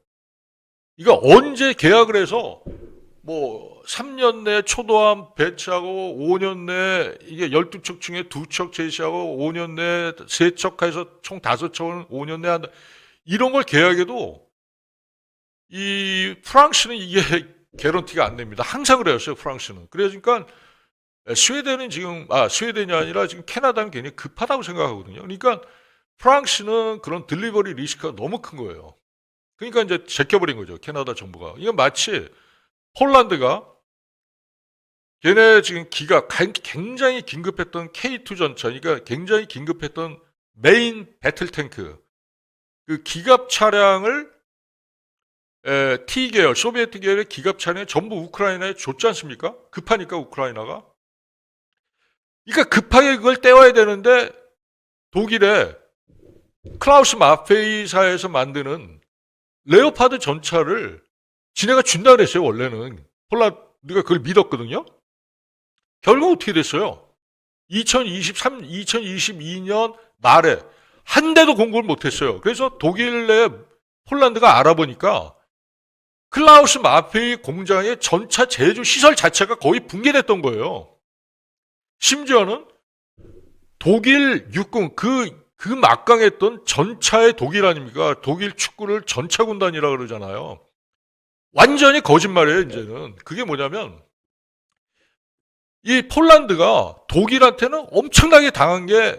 이거 언제 계약을 해서 뭐 3년 내에 초도함 배치하고 5년 내에 이게 12척 중에 2척 제시하고 5년 내에 3척 해서 총 5척을 5년 내에 한다. 이런 걸 계약해도 이 프랑스는 이게 개런티가 안 됩니다. 항상 그래였어요, 프랑스는. 그러니까 스웨덴은 지금, 스웨덴이 아니라 지금 캐나다는 굉장히 급하다고 생각하거든요. 그러니까 프랑스는 그런 딜리버리 리스크가 너무 큰 거예요. 그러니까 이제 제껴버린 거죠, 캐나다 정부가. 이건 마치 폴란드가 걔네 지금 굉장히 긴급했던 K2 전차, 그러니까 굉장히 긴급했던 메인 배틀 탱크, 그 기갑 차량을 T계열, 소비에트 계열의 기갑 차량을 전부 우크라이나에 줬지 않습니까? 급하니까 우크라이나가. 그러니까 급하게 그걸 떼와야 되는데 독일의 클라우스 마페이사에서 만드는 레오파드 전차를 지네가 준다 그랬어요. 원래는 폴란드가 그걸 믿었거든요. 결국 어떻게 됐어요? 2022년 말에 한 대도 공급을 못했어요. 그래서 독일 내 폴란드가 알아보니까 클라우스 마페이 공장의 전차 제조 시설 자체가 거의 붕괴됐던 거예요. 심지어는 독일 육군, 그 막강했던 전차의 독일 아닙니까? 독일 축구를 전차군단이라 그러잖아요. 완전히 거짓말이에요, 이제는. 그게 뭐냐면, 이 폴란드가 독일한테는 엄청나게 당한 게,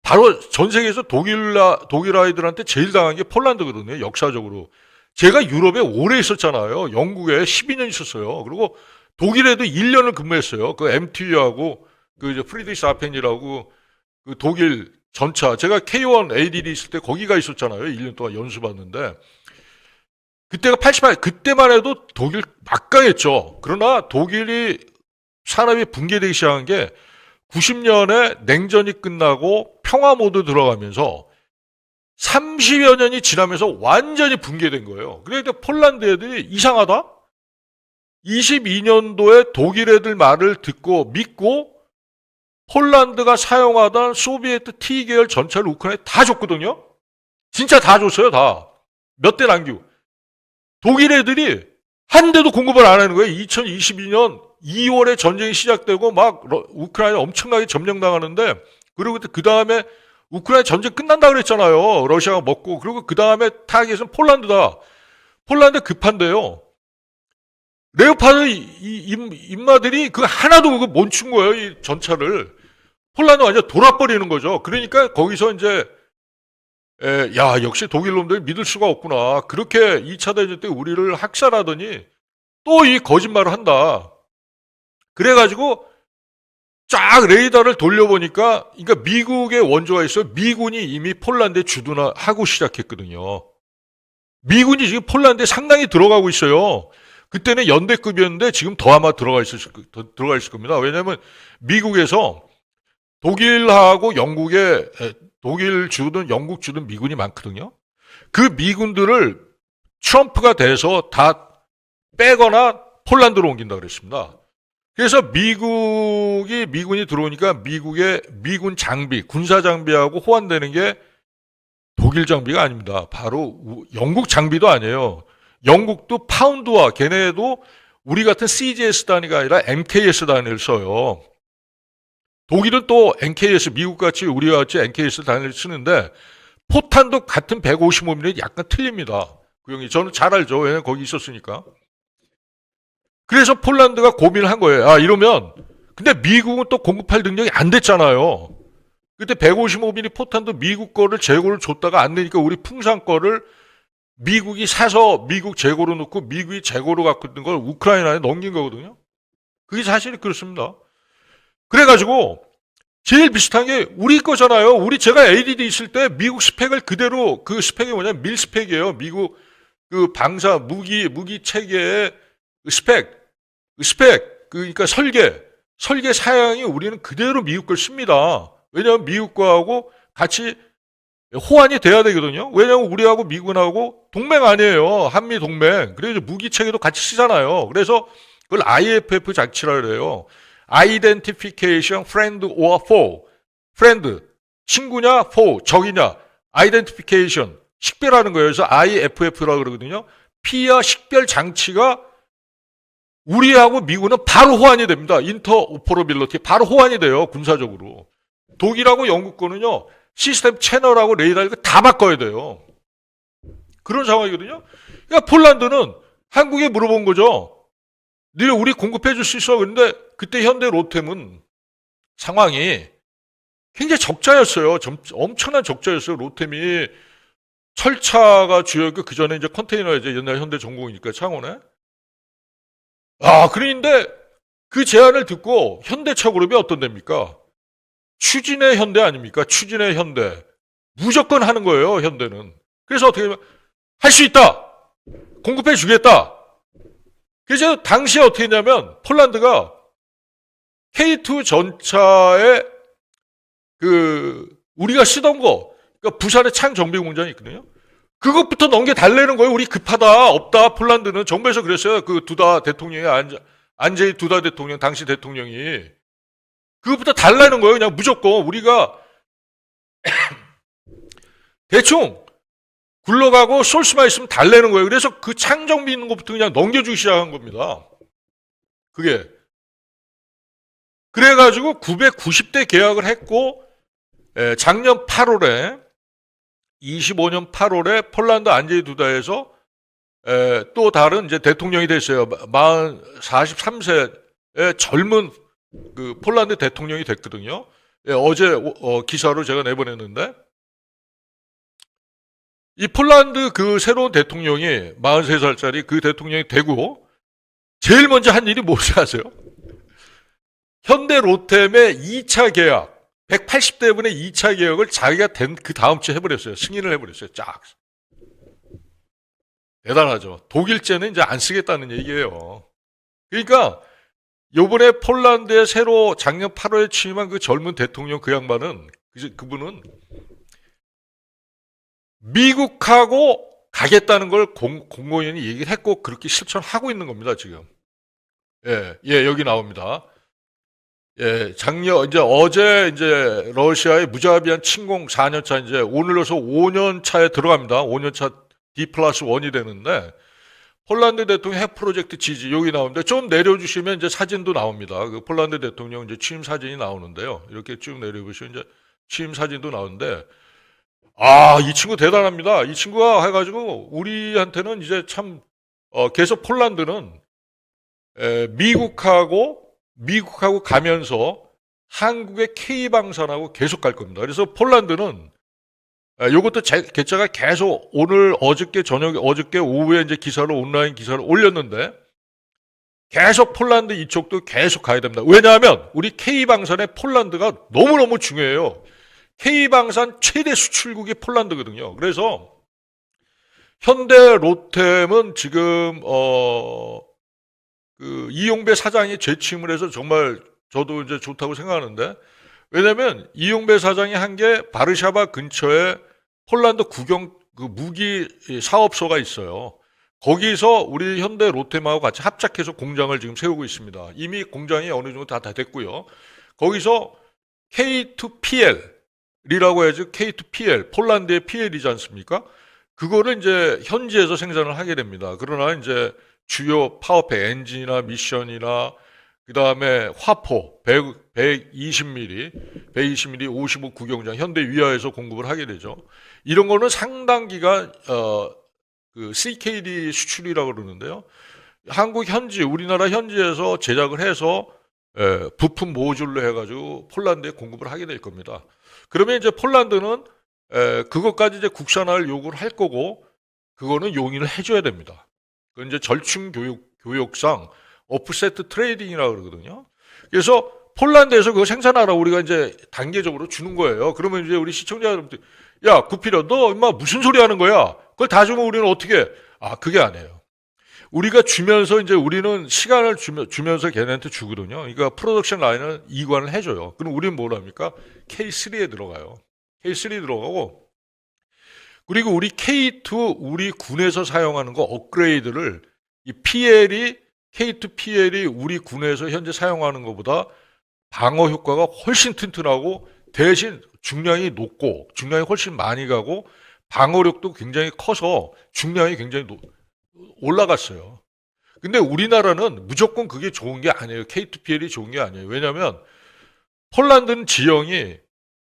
바로 전 세계에서 독일 아이들한테 제일 당한 게 폴란드거든요, 역사적으로. 제가 유럽에 오래 있었잖아요. 영국에 12년 있었어요. 그리고 독일에도 1년을 근무했어요. 그 MTU하고 그 이제 프리드리히 아펜이라고 그 독일 전차. 제가 K1 ADD 있을 때 거기가 있었잖아요. 1년 동안 연수 받는데. 그때가 88, 그때만 해도 독일 막강했죠. 그러나 독일이 산업이 붕괴되기 시작한 게 90년에 냉전이 끝나고 평화 모드 들어가면서 30여 년이 지나면서 완전히 붕괴된 거예요. 그러니까 폴란드 애들이 이상하다? 22년도에 독일 애들 말을 듣고 믿고 폴란드가 사용하던 소비에트 T 계열 전차를 우크라이나에 다 줬거든요. 진짜 다 줬어요, 다. 몇 대 남기고. 독일 애들이 한 대도 공급을 안 하는 거예요. 2022년 2월에 전쟁이 시작되고 막 우크라이나 엄청나게 점령당하는데, 그리고 그 다음에 우크라이나 전쟁 끝난다 그랬잖아요. 러시아가 먹고. 그리고 그 다음에 타겟은 폴란드다. 폴란드 급한데요. 레오파드 인마들이 그 하나도 그거 못 춘 거예요. 이 전차를. 폴란드 완전 돌아버리는 거죠. 그러니까 거기서 이제 야, 역시 독일 놈들 믿을 수가 없구나. 그렇게 2차 대전 때 우리를 학살하더니 또 이 거짓말을 한다. 그래가지고 쫙 레이더를 돌려보니까, 그러니까 미국의 원조가 있어요. 미군이 이미 폴란드에 주둔하고 시작했거든요. 미군이 지금 폴란드에 상당히 들어가고 있어요. 그때는 연대급이었는데 지금 더 아마 들어가 있을 겁니다. 왜냐하면 미국에서 독일하고 영국에 독일 주둔, 영국 주둔 미군이 많거든요. 그 미군들을 트럼프가 돼서 다 빼거나 폴란드로 옮긴다 그랬습니다. 그래서 미군이 들어오니까 미국의 미군 장비, 군사 장비하고 호환되는 게 독일 장비가 아닙니다. 바로 영국 장비도 아니에요. 영국도 파운드와 걔네도 우리 같은 CGS 단위가 아니라 MKS 단위를 써요. 독일은 또 NKS, 미국같이 우리와 같이 NKS 단위를 쓰는데 포탄도 같은 155mm 약간 틀립니다. 그 형이 저는 잘 알죠. 왜냐면 거기 있었으니까. 그래서 폴란드가 고민을 한 거예요. 아, 이러면 근데 미국은 또 공급할 능력이 안 됐잖아요. 그때 155mm 포탄도 미국 거를 재고를 줬다가 안 되니까 우리 풍산 거를 미국이 사서 미국 재고로 넣고 미국이 재고로 갖고 있는 걸 우크라이나에 넘긴 거거든요. 그게 사실이 그렇습니다. 그래가지고 제일 비슷한 게 우리 거잖아요. 제가 ADD 있을 때 미국 스펙을 그대로, 그 스펙이 뭐냐면 밀 스펙이에요. 미국 그 방사 무기 체계의 스펙, 그러니까 설계 사양이 우리는 그대로 미국 걸 씁니다. 왜냐하면 미국 거하고 같이 호환이 돼야 되거든요. 왜냐하면 우리하고 미국하고 동맹 아니에요. 한미 동맹. 그래서 무기 체계도 같이 쓰잖아요. 그래서 그걸 IFF 장치라 그래요. Identification Friend or Foe. Friend, 친구냐, Foe, 적이냐. Identification, 식별하는 거예요. 그래서 IFF라고 그러거든요. 피하 식별 장치가 우리하고 미국은 바로 호환이 됩니다. 인터오퍼러빌리티 바로 호환이 돼요. 군사적으로. 독일하고 영국 거는요. 시스템 채널하고 레이더 이거 다 바꿔야 돼요. 그런 상황이거든요. 그러니까 폴란드는 한국에 물어본 거죠. 네 우리 공급해 줄 수 있어. 그런데 그때 현대 로템은 상황이 굉장히 적자였어요. 엄청난 적자였어요. 로템이 철차가 주요였고 그 전에 이제 컨테이너 이제 옛날 현대 전공이니까 창원에. 아, 그런데 그 제안을 듣고 현대차 그룹이 어떤 데입니까? 추진의 현대 아닙니까? 추진의 현대. 무조건 하는 거예요, 현대는. 그래서 어떻게 하면 할 수 있다. 공급해 주겠다. 그래서 당시에 어떻게 했냐면 폴란드가 K2 전차에 우리가 쓰던 거, 그러니까 부산에 창 정비 공장이 있거든요. 그것부터 넘겨달라는 거예요. 우리 급하다, 없다. 폴란드는 정부에서 그랬어요. 그 두다 대통령이 안제이 두다 대통령, 당시 대통령이 그것부터 달라는 거예요. 그냥 무조건 우리가 대충 굴러가고 솔스만 있으면 달라는 거예요. 그래서 그 창 정비 있는 것부터 그냥 넘겨주기 시작한 겁니다. 그게. 그래가지고 990대 계약을 했고, 작년 8월에, 25년 8월에 폴란드 안제이 두다에서 또 다른 이제 대통령이 됐어요. 43세의 젊은 그 폴란드 대통령이 됐거든요. 어제 기사로 제가 내보냈는데, 이 폴란드 그 새로운 대통령이 43살짜리 그 대통령이 되고 제일 먼저 한 일이 뭔지 아세요? 현대 로템의 2차 계약, 180대분의 2차 계약을 자기가 된 그 다음 주에 해버렸어요. 승인을 해버렸어요. 쫙. 대단하죠. 독일제는 이제 안 쓰겠다는 얘기예요. 그러니까 요번에 폴란드에 새로 작년 8월에 취임한 그 젊은 대통령 그 양반은 그래서 그분은 미국하고 가겠다는 걸 공공연히 얘기를 했고 그렇게 실천하고 있는 겁니다, 지금. 예, 예, 여기 나옵니다. 예, 이제 어제 이제 러시아의 무자비한 침공 4년차 이제 오늘로서 5년차에 들어갑니다. 5년차 D+1이 되는데 폴란드 대통령 핵 프로젝트 지지 여기 나오는데 좀 내려주시면 이제 사진도 나옵니다. 그 폴란드 대통령 이제 취임 사진이 나오는데요. 이렇게 쭉 내려보시면 이제 취임 사진도 나오는데 이 친구 대단합니다. 이 친구가 해가지고 우리한테는 이제 참 계속 폴란드는 미국하고 가면서 한국의 K방산하고 계속 갈 겁니다. 그래서 폴란드는 요것도 개짜가 계속 오늘 어저께 오후에 이제 온라인 기사를 올렸는데 계속 폴란드 이쪽도 계속 가야 됩니다. 왜냐하면 우리 K방산에 폴란드가 너무너무 중요해요. K방산 최대 수출국이 폴란드거든요. 그래서 현대 로템은 지금 그 이용배 사장이 재침을 해서 정말 저도 이제 좋다고 생각하는데 왜냐면 이용배 사장이 한 게 바르샤바 근처에 폴란드 국영 그 무기 사업소가 있어요. 거기서 우리 현대 로템하고 같이 합작해서 공장을 지금 세우고 있습니다. 이미 공장이 어느 정도 다 됐고요. 거기서 K2PL이라고 해야죠. K2PL 폴란드의 PL이지 않습니까? 그거를 이제 현지에서 생산을 하게 됩니다. 그러나 이제 주요 파워팩 엔진이나 미션이나 그 다음에 화포 120mm 55 구경장 현대 위하에서 공급을 하게 되죠. 이런 거는 상당 기간 그 CKD 수출이라고 그러는데요. 우리나라 현지에서 제작을 해서 부품 모듈로 해가지고 폴란드에 공급을 하게 될 겁니다. 그러면 이제 폴란드는 그것까지 이제 국산화를 요구를 할 거고 그거는 용인을 해줘야 됩니다. 그건 이제 절충 교역상 오프세트 트레이딩이라고 그러거든요. 그래서 폴란드에서 그거 생산하라 우리가 이제 단계적으로 주는 거예요. 그러면 이제 우리 시청자 여러분들, 야, 구피려, 너 임마 무슨 소리 하는 거야? 그걸 다 주면 우리는 어떻게 해? 그게 아니에요. 우리가 주면서 이제 우리는 시간을 주면서 걔네한테 주거든요. 그러니까 프로덕션 라인을 이관을 해줘요. 그럼 우리는 뭘 합니까? K3에 들어가요. K3 들어가고, 그리고 우리 K2 우리 군에서 사용하는 거 업그레이드를 이 K2 PL이 우리 군에서 현재 사용하는 것보다 방어 효과가 훨씬 튼튼하고 대신 중량이 높고 중량이 훨씬 많이 가고 방어력도 굉장히 커서 중량이 굉장히 올라갔어요. 근데 우리나라는 무조건 그게 좋은 게 아니에요. K2PL이 좋은 게 아니에요. 왜냐하면 폴란드는 지형이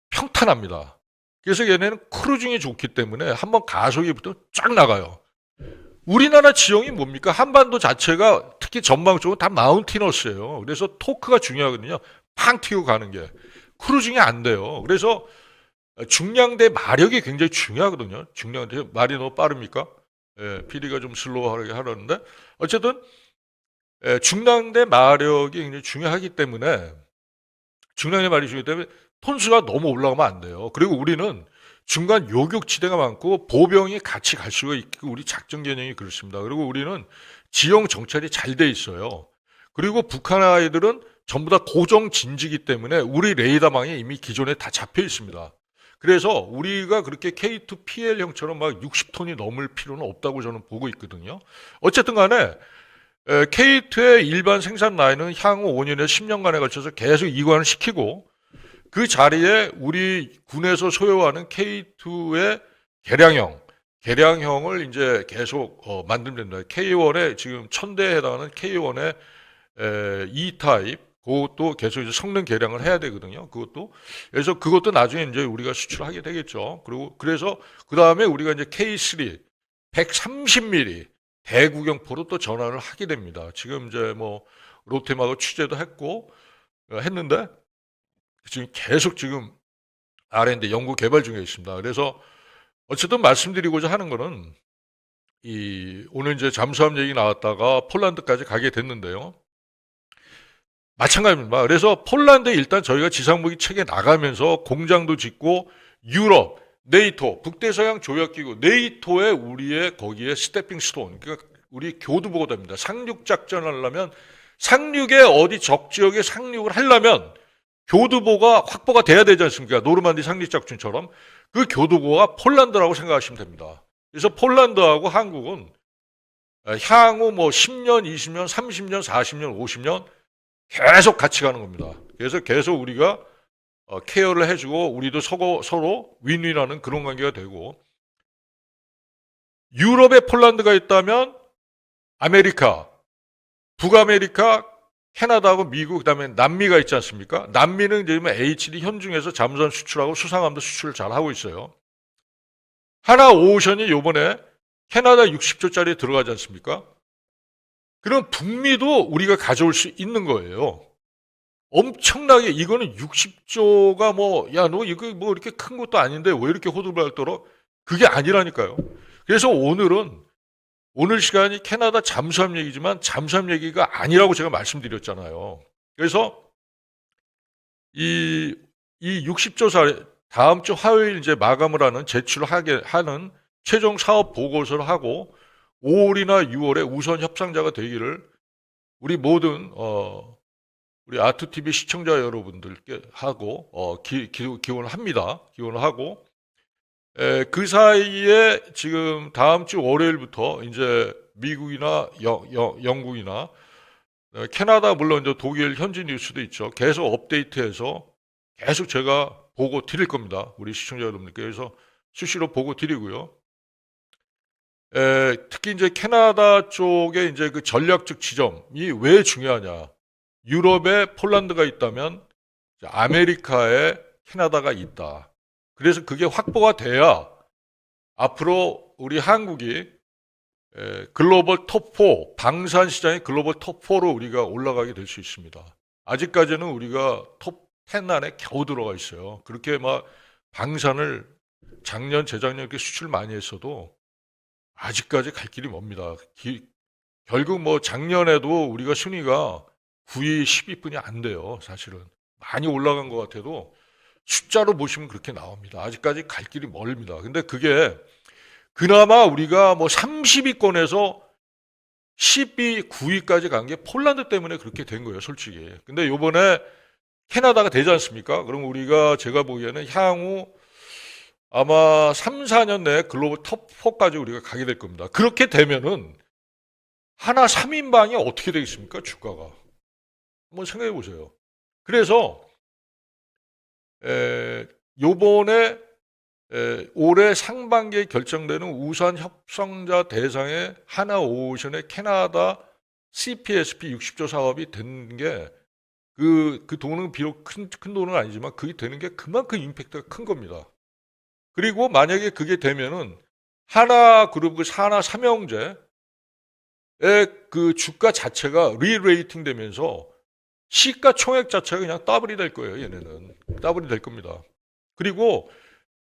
평탄합니다. 그래서 얘네는 크루징이 좋기 때문에 한번 가속이부터 쫙 나가요. 우리나라 지형이 뭡니까? 한반도 자체가 특히 전방 쪽은 다 마운티너스예요. 그래서 토크가 중요하거든요. 팡 튀고 가는 게. 크루징이 안 돼요. 그래서 중량대 마력이 굉장히 중요하거든요. 중량대 말이 너무 빠릅니까? PD가 좀 슬로우하게 하려는데 어쨌든 중량대 마력이 굉장히 중요하기 때문에 중량대 마력이 중요하기 때문에 톤수가 너무 올라가면 안 돼요. 그리고 우리는 중간 요격지대가 많고 보병이 같이 갈 수가 있고 우리 작전 개념이 그렇습니다. 그리고 우리는 지형 정찰이 잘 돼 있어요. 그리고 북한 아이들은 전부 다 고정 진지기 때문에 우리 레이더망이 이미 기존에 다 잡혀 있습니다. 그래서 우리가 그렇게 K2PL형처럼 막 60톤이 넘을 필요는 없다고 저는 보고 있거든요. 어쨌든 간에 K2의 일반 생산 라인은 향후 5년에서 10년간에 걸쳐서 계속 이관을 시키고 그 자리에 우리 군에서 소요하는 K2의 개량형을 이제 계속 만들면 됩니다. K1에 지금 1000대에 해당하는 K1의 E 타입, 그것도 계속 이제 성능 개량을 해야 되거든요. 그래서 그것도 나중에 이제 우리가 수출하게 되겠죠. 그래서 그 다음에 우리가 이제 K3 130mm 대구경포로 또 전환을 하게 됩니다. 지금 이제 뭐 로템하고 취재도 했는데 지금 계속 지금 R&D 연구 개발 중에 있습니다. 그래서 어쨌든 말씀드리고자 하는 거는 오늘 이제 잠수함 얘기 나왔다가 폴란드까지 가게 됐는데요. 마찬가지입니다. 그래서 폴란드에 일단 저희가 지상무기 체계 나가면서 공장도 짓고 유럽, 네이토, 북대서양 조약기구, 네이토에 우리의 거기에 스태핑 스톤, 그러니까 우리 교두보가 됩니다. 상륙 작전을 하려면 상륙에 어디 적지역에 상륙을 하려면 교두보가 확보가 돼야 되지 않습니까? 노르만디 상륙작전처럼. 그 교두보가 폴란드라고 생각하시면 됩니다. 그래서 폴란드하고 한국은 향후 뭐 10년, 20년, 30년, 40년, 50년 계속 같이 가는 겁니다. 그래서 계속 우리가 케어를 해주고 우리도 서로 윈윈하는 그런 관계가 되고, 유럽에 폴란드가 있다면 아메리카, 북아메리카, 캐나다하고 미국, 그다음에 남미가 있지 않습니까? 남미는 이제 HD 현중에서 잠수함 수출하고 수상함도 수출을 잘 하고 있어요. 하나 오션이 요번에 캐나다 60조짜리 들어가지 않습니까? 그럼 북미도 우리가 가져올 수 있는 거예요. 엄청나게, 이거는 60조가 뭐, 야, 너 이거 뭐 이렇게 큰 것도 아닌데 왜 이렇게 호들갑을 떨어? 그게 아니라니까요. 그래서 오늘 시간이 캐나다 잠수함 얘기지만 잠수함 얘기가 아니라고 제가 말씀드렸잖아요. 그래서 이 60조 다음 주 화요일 이제 마감을 하는, 하는 최종 사업 보고서를 하고 5월이나 6월에 우선 협상자가 되기를 우리 모든 우리 아트TV 시청자 여러분들께 하고 기원을 합니다. 기원을 하고, 그 사이에 지금 다음 주 월요일부터 이제 미국이나 영국이나 캐나다, 물론 이제 독일 현지 뉴스도 있죠. 계속 업데이트해서 계속 제가 보고 드릴 겁니다. 우리 시청자 여러분들께. 그래서 수시로 보고 드리고요. 특히 이제 캐나다 쪽에 이제 그 전략적 지점이 왜 중요하냐. 유럽에 폴란드가 있다면 아메리카에 캐나다가 있다. 그래서 그게 확보가 돼야 앞으로 우리 한국이 글로벌 톱4, 방산 시장의 글로벌 톱4로 우리가 올라가게 될 수 있습니다. 아직까지는 우리가 톱10 안에 겨우 들어가 있어요. 그렇게 막 방산을 작년, 재작년 이렇게 수출 많이 했어도 아직까지 갈 길이 멉니다. 결국 뭐 작년에도 우리가 순위가 9위, 10위뿐이 안 돼요. 사실은 많이 올라간 것 같아도 숫자로 보시면 그렇게 나옵니다. 아직까지 갈 길이 멀습니다. 근데 그게 그나마 우리가 뭐 30위권에서 10위, 9위까지 간 게 폴란드 때문에 그렇게 된 거예요, 솔직히. 근데 요번에 캐나다가 되지 않습니까? 그럼 우리가 제가 보기에는 향후 아마 3, 4년 내에 글로벌 톱4까지 우리가 가게 될 겁니다. 그렇게 되면은 하나 3인방이 어떻게 되겠습니까? 주가가. 한번 생각해 보세요. 그래서 요번에 올해 상반기에 결정되는 우선 협상자 대상의 하나오션의 캐나다 CPSP 60조 사업이 된 게 그 돈은 비록 큰 돈은 아니지만 그게 되는 게 그만큼 임팩트가 큰 겁니다. 그리고 만약에 그게 되면은 하나그룹, 하나 삼형제의 그 주가 자체가 리레이팅 되면서 시가총액 자체가 그냥 더블이 될 거예요. 얘네는 더블이 될 겁니다. 그리고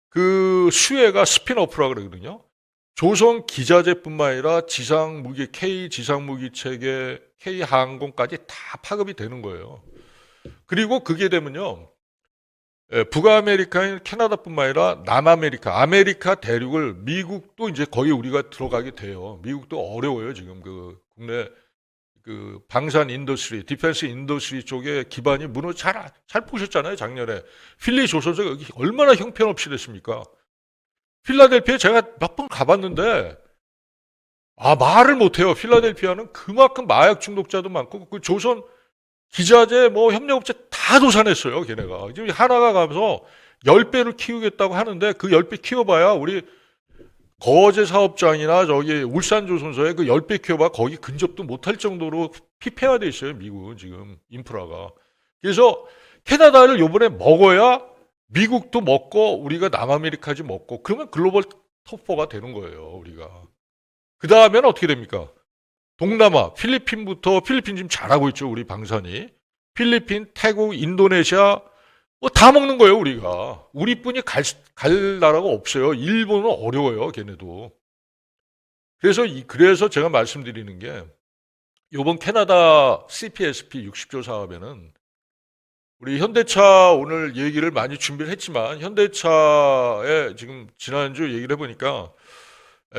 그 수혜가 스핀오프라 그러거든요. 조선 기자재뿐만 아니라 지상무기, K 지상무기 체계, K 항공까지 다 파급이 되는 거예요. 그리고 그게 되면요, 북아메리카인 캐나다뿐만 아니라 남아메리카, 아메리카 대륙을 미국도 이제 거의 우리가 들어가게 돼요. 미국도 어려워요. 지금 그 국내 그 방산 인더스트리, 디펜스 인더스트리 쪽에 기반이 잘 보셨잖아요. 작년에 필리 조선소가 여기 얼마나 형편없이 됐습니까? 필라델피아 제가 몇 번 가봤는데 말을 못해요. 필라델피아는 그만큼 마약 중독자도 많고 그 조선 기자재 뭐 협력업체 다 도산했어요. 걔네가 지금 하나가 가면서 10배를 키우겠다고 하는데 그 10배 키워봐야 우리 거제 사업장이나 저기 울산조선소에 그 10배 키워봐 거기 근접도 못할 정도로 피폐화돼 있어요. 미국은 지금 인프라가. 그래서 캐나다를 요번에 먹어야 미국도 먹고 우리가 남아메리카지 먹고 그러면 글로벌 톱4가 되는 거예요. 우리가. 그 다음에는 어떻게 됩니까? 동남아, 필리핀 지금 잘하고 있죠. 우리 방산이. 필리핀, 태국, 인도네시아 뭐 다 먹는 거예요, 우리가. 우리뿐이 갈 나라가 없어요. 일본은 어려워요, 걔네도. 그래서 제가 말씀드리는 게, 요번 캐나다 CPSP 60조 사업에는 우리 현대차 오늘 얘기를 많이 준비를 했지만, 현대차에 지금 지난주 얘기를 해보니까,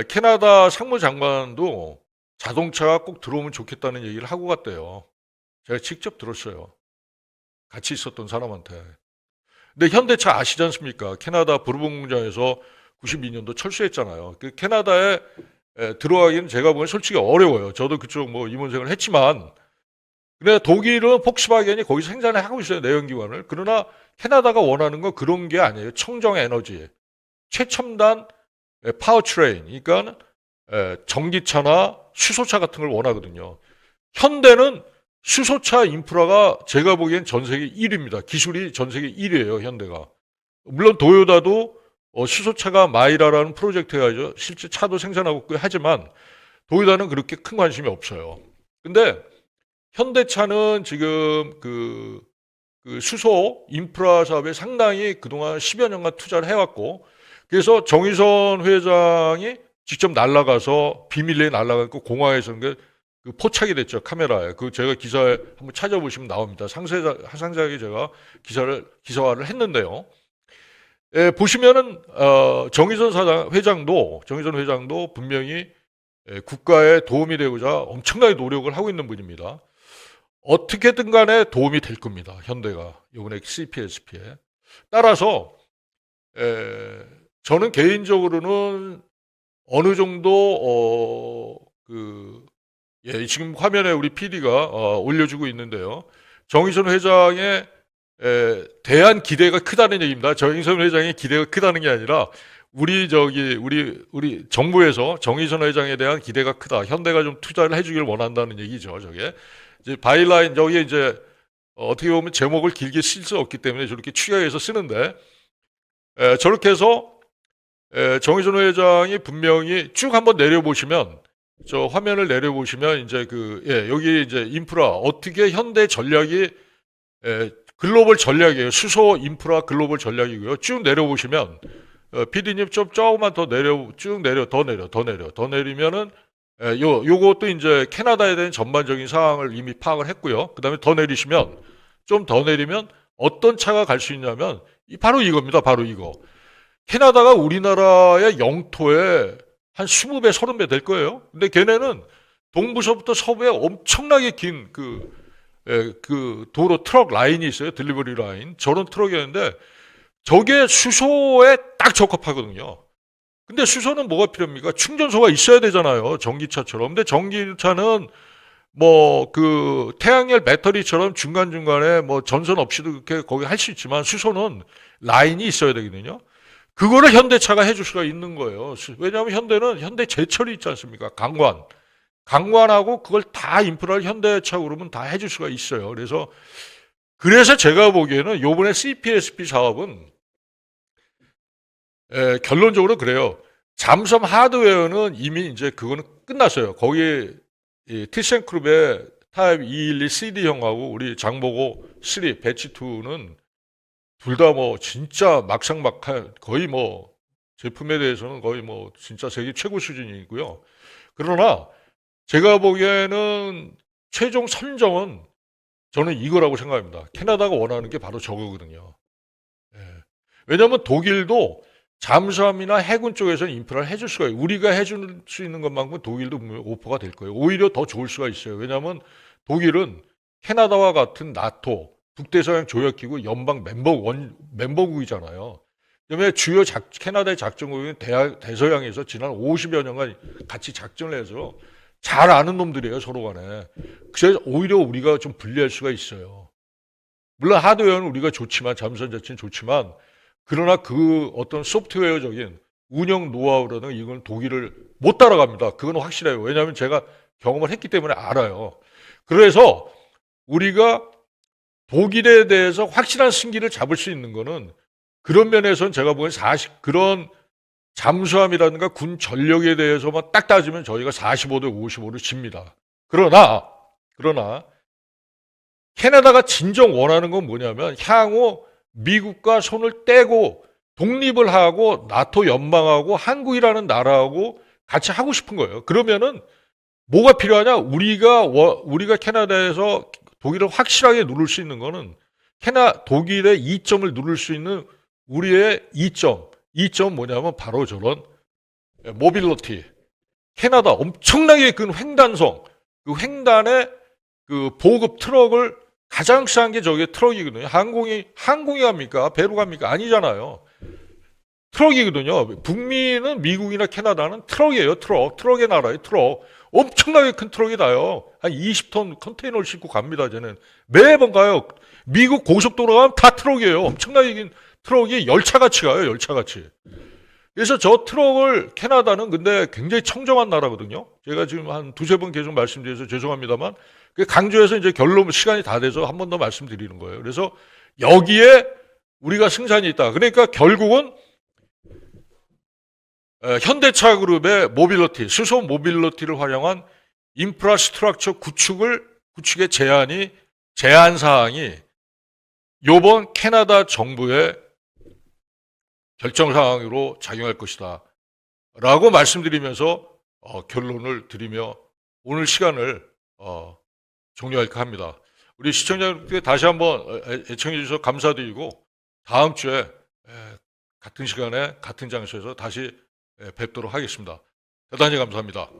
캐나다 상무장관도 자동차가 꼭 들어오면 좋겠다는 얘기를 하고 갔대요. 제가 직접 들었어요. 같이 있었던 사람한테. 근데 현대차 아시지 않습니까? 캐나다 브루봉 공장에서 92년도 철수했잖아요. 그 캐나다에 들어가기는 제가 보기엔 솔직히 어려워요. 저도 그쪽 뭐 임원생을 했지만, 근데 독일은 폭스바겐이 거기서 생산을 하고 있어요, 내연기관을. 그러나 캐나다가 원하는 건 그런 게 아니에요. 청정 에너지, 최첨단 파워트레인, 그러니까 전기차나 수소차 같은 걸 원하거든요. 현대는 수소차 인프라가 제가 보기엔 전 세계 1위입니다. 기술이 전 세계 1위예요, 현대가. 물론 도요다도 수소차가 마이라라는 프로젝트가 있죠. 실제 차도 생산하고 하지만 도요다는 그렇게 큰 관심이 없어요. 근데 현대차는 지금 그 수소 인프라 사업에 상당히 그동안 10여 년간 투자를 해왔고, 그래서 정의선 회장이 직접 날아가서 비밀리에 날아가고 공항에서 그 포착이 됐죠, 카메라에. 그 제가 기사에 한번 찾아보시면 나옵니다. 상세하게 제가 기사화를 했는데요. 보시면은 정의선 회장도 분명히 국가에 도움이 되고자 엄청나게 노력을 하고 있는 분입니다. 어떻게든 간에 도움이 될 겁니다, 현대가 이번에 CPSP에. 따라서 저는 개인적으로는 어느 정도 지금 화면에 우리 PD가 올려주고 있는데요. 정의선 회장의 대한 기대가 크다는 얘기입니다. 정의선 회장의 기대가 크다는 게 아니라 우리 정부에서 정의선 회장에 대한 기대가 크다. 현대가 좀 투자를 해주길 원한다는 얘기죠. 저게 이제 바이라인 여기에 이제 어떻게 보면 제목을 길게 쓸 수 없기 때문에 저렇게 추가해서 쓰는데, 저렇게 해서 정의선 회장이 분명히 쭉 한번 내려보시면, 저 화면을 내려보시면 이제 여기 이제 인프라 어떻게 현대 전략이 글로벌 전략이에요. 수소 인프라 글로벌 전략이고요. 쭉 내려보시면 PD님 좀 조금만 더 더 내리면은 요것도 이제 캐나다에 대한 전반적인 상황을 이미 파악을 했고요. 그 다음에 좀 더 내리면 어떤 차가 갈 수 있냐면 바로 이겁니다. 바로 이거. 캐나다가 우리나라의 영토에 한 20배, 30배 될 거예요. 근데 걔네는 동부서부터 서부에 엄청나게 긴 도로 트럭 라인이 있어요. 딜리버리 라인. 저런 트럭이었는데 저게 수소에 딱 적합하거든요. 근데 수소는 뭐가 필요합니까? 충전소가 있어야 되잖아요. 전기차처럼. 근데 전기차는 태양열 배터리처럼 중간중간에 전선 없이도 그렇게 거기 할 수 있지만 수소는 라인이 있어야 되거든요. 그거를 현대차가 해줄 수가 있는 거예요. 왜냐하면 현대 제철이 있지 않습니까? 강관하고 그걸 다 인프라를 현대차 그러면 다 해줄 수가 있어요. 그래서 제가 보기에는 요번에 CPSP 사업은 결론적으로 그래요. 잠수함 하드웨어는 이미 이제 그거는 끝났어요. 거기 티센크룹의 타입 212 CD형하고 우리 장보고 3 배치 2는 둘 다 진짜 막상막하, 거의 제품에 대해서는 거의 진짜 세계 최고 수준이고요. 그러나 제가 보기에는 최종 선정은 저는 이거라고 생각합니다. 캐나다가 원하는 게 바로 저거거든요. 왜냐하면 독일도 잠수함이나 해군 쪽에서는 인프라를 해줄 수가 있어요. 우리가 해줄 수 있는 것만큼 독일도 오퍼가 될 거예요. 오히려 더 좋을 수가 있어요. 왜냐하면 독일은 캐나다와 같은 나토, 북대서양 조약기구 연방 멤버국이잖아요. 그다음에 주요 캐나다의 작전국은 대서양에서 지난 50여 년간 같이 작전을 해서 잘 아는 놈들이에요, 서로 간에. 그래서 오히려 우리가 좀 불리할 수가 있어요. 물론 하드웨어는 우리가 좋지만, 잠수함 자체는 좋지만, 그러나 그 어떤 소프트웨어적인 운영 노하우라든가 이건 독일을 못 따라갑니다. 그건 확실해요. 왜냐하면 제가 경험을 했기 때문에 알아요. 그래서 우리가 독일에 대해서 확실한 승기를 잡을 수 있는 거는 그런 면에서는 제가 보기엔 그런 잠수함이라든가 군 전력에 대해서만 딱 따지면 저희가 45대 55를 집니다. 그러나 캐나다가 진정 원하는 건 뭐냐면 향후 미국과 손을 떼고 독립을 하고 나토 연방하고 한국이라는 나라하고 같이 하고 싶은 거예요. 그러면은 뭐가 필요하냐? 우리가 캐나다에서 독일을 확실하게 누를 수 있는 거는 독일의 이점을 누를 수 있는 우리의 이점은 뭐냐면 바로 저런 모빌리티. 캐나다 엄청나게 큰 횡단성, 그 횡단에 그 보급 트럭을 가장 싼 게 저게 트럭이거든요. 항공이 갑니까? 배로 갑니까? 아니잖아요. 트럭이거든요. 북미는 미국이나 캐나다는 트럭이에요. 트럭의 나라예요. 트럭. 엄청나게 큰 트럭이 나요. 한 20톤 컨테이너를 싣고 갑니다. 쟤는 매번 가요. 미국 고속도로 가면 다 트럭이에요. 엄청나게 긴 트럭이 열차같이 가요. 열차같이. 그래서 저 트럭을 캐나다는 근데 굉장히 청정한 나라거든요. 제가 지금 한 두세 번 계속 말씀드려서 죄송합니다만 강조해서 이제 결론 시간이 다 돼서 한 번 더 말씀드리는 거예요. 그래서 여기에 우리가 승산이 있다. 그러니까 결국은 현대차 그룹의 모빌리티, 수소 모빌리티를 활용한 인프라스트럭처 구축의 제한 사항이 요번 캐나다 정부의 결정 사항으로 작용할 것이다. 라고 말씀드리면서 결론을 드리며 오늘 시간을 종료할까 합니다. 우리 시청자분께 다시 한번 애청해 주셔서 감사드리고 다음 주에 같은 시간에 같은 장소에서 다시 뵙도록 하겠습니다. 대단히 감사합니다.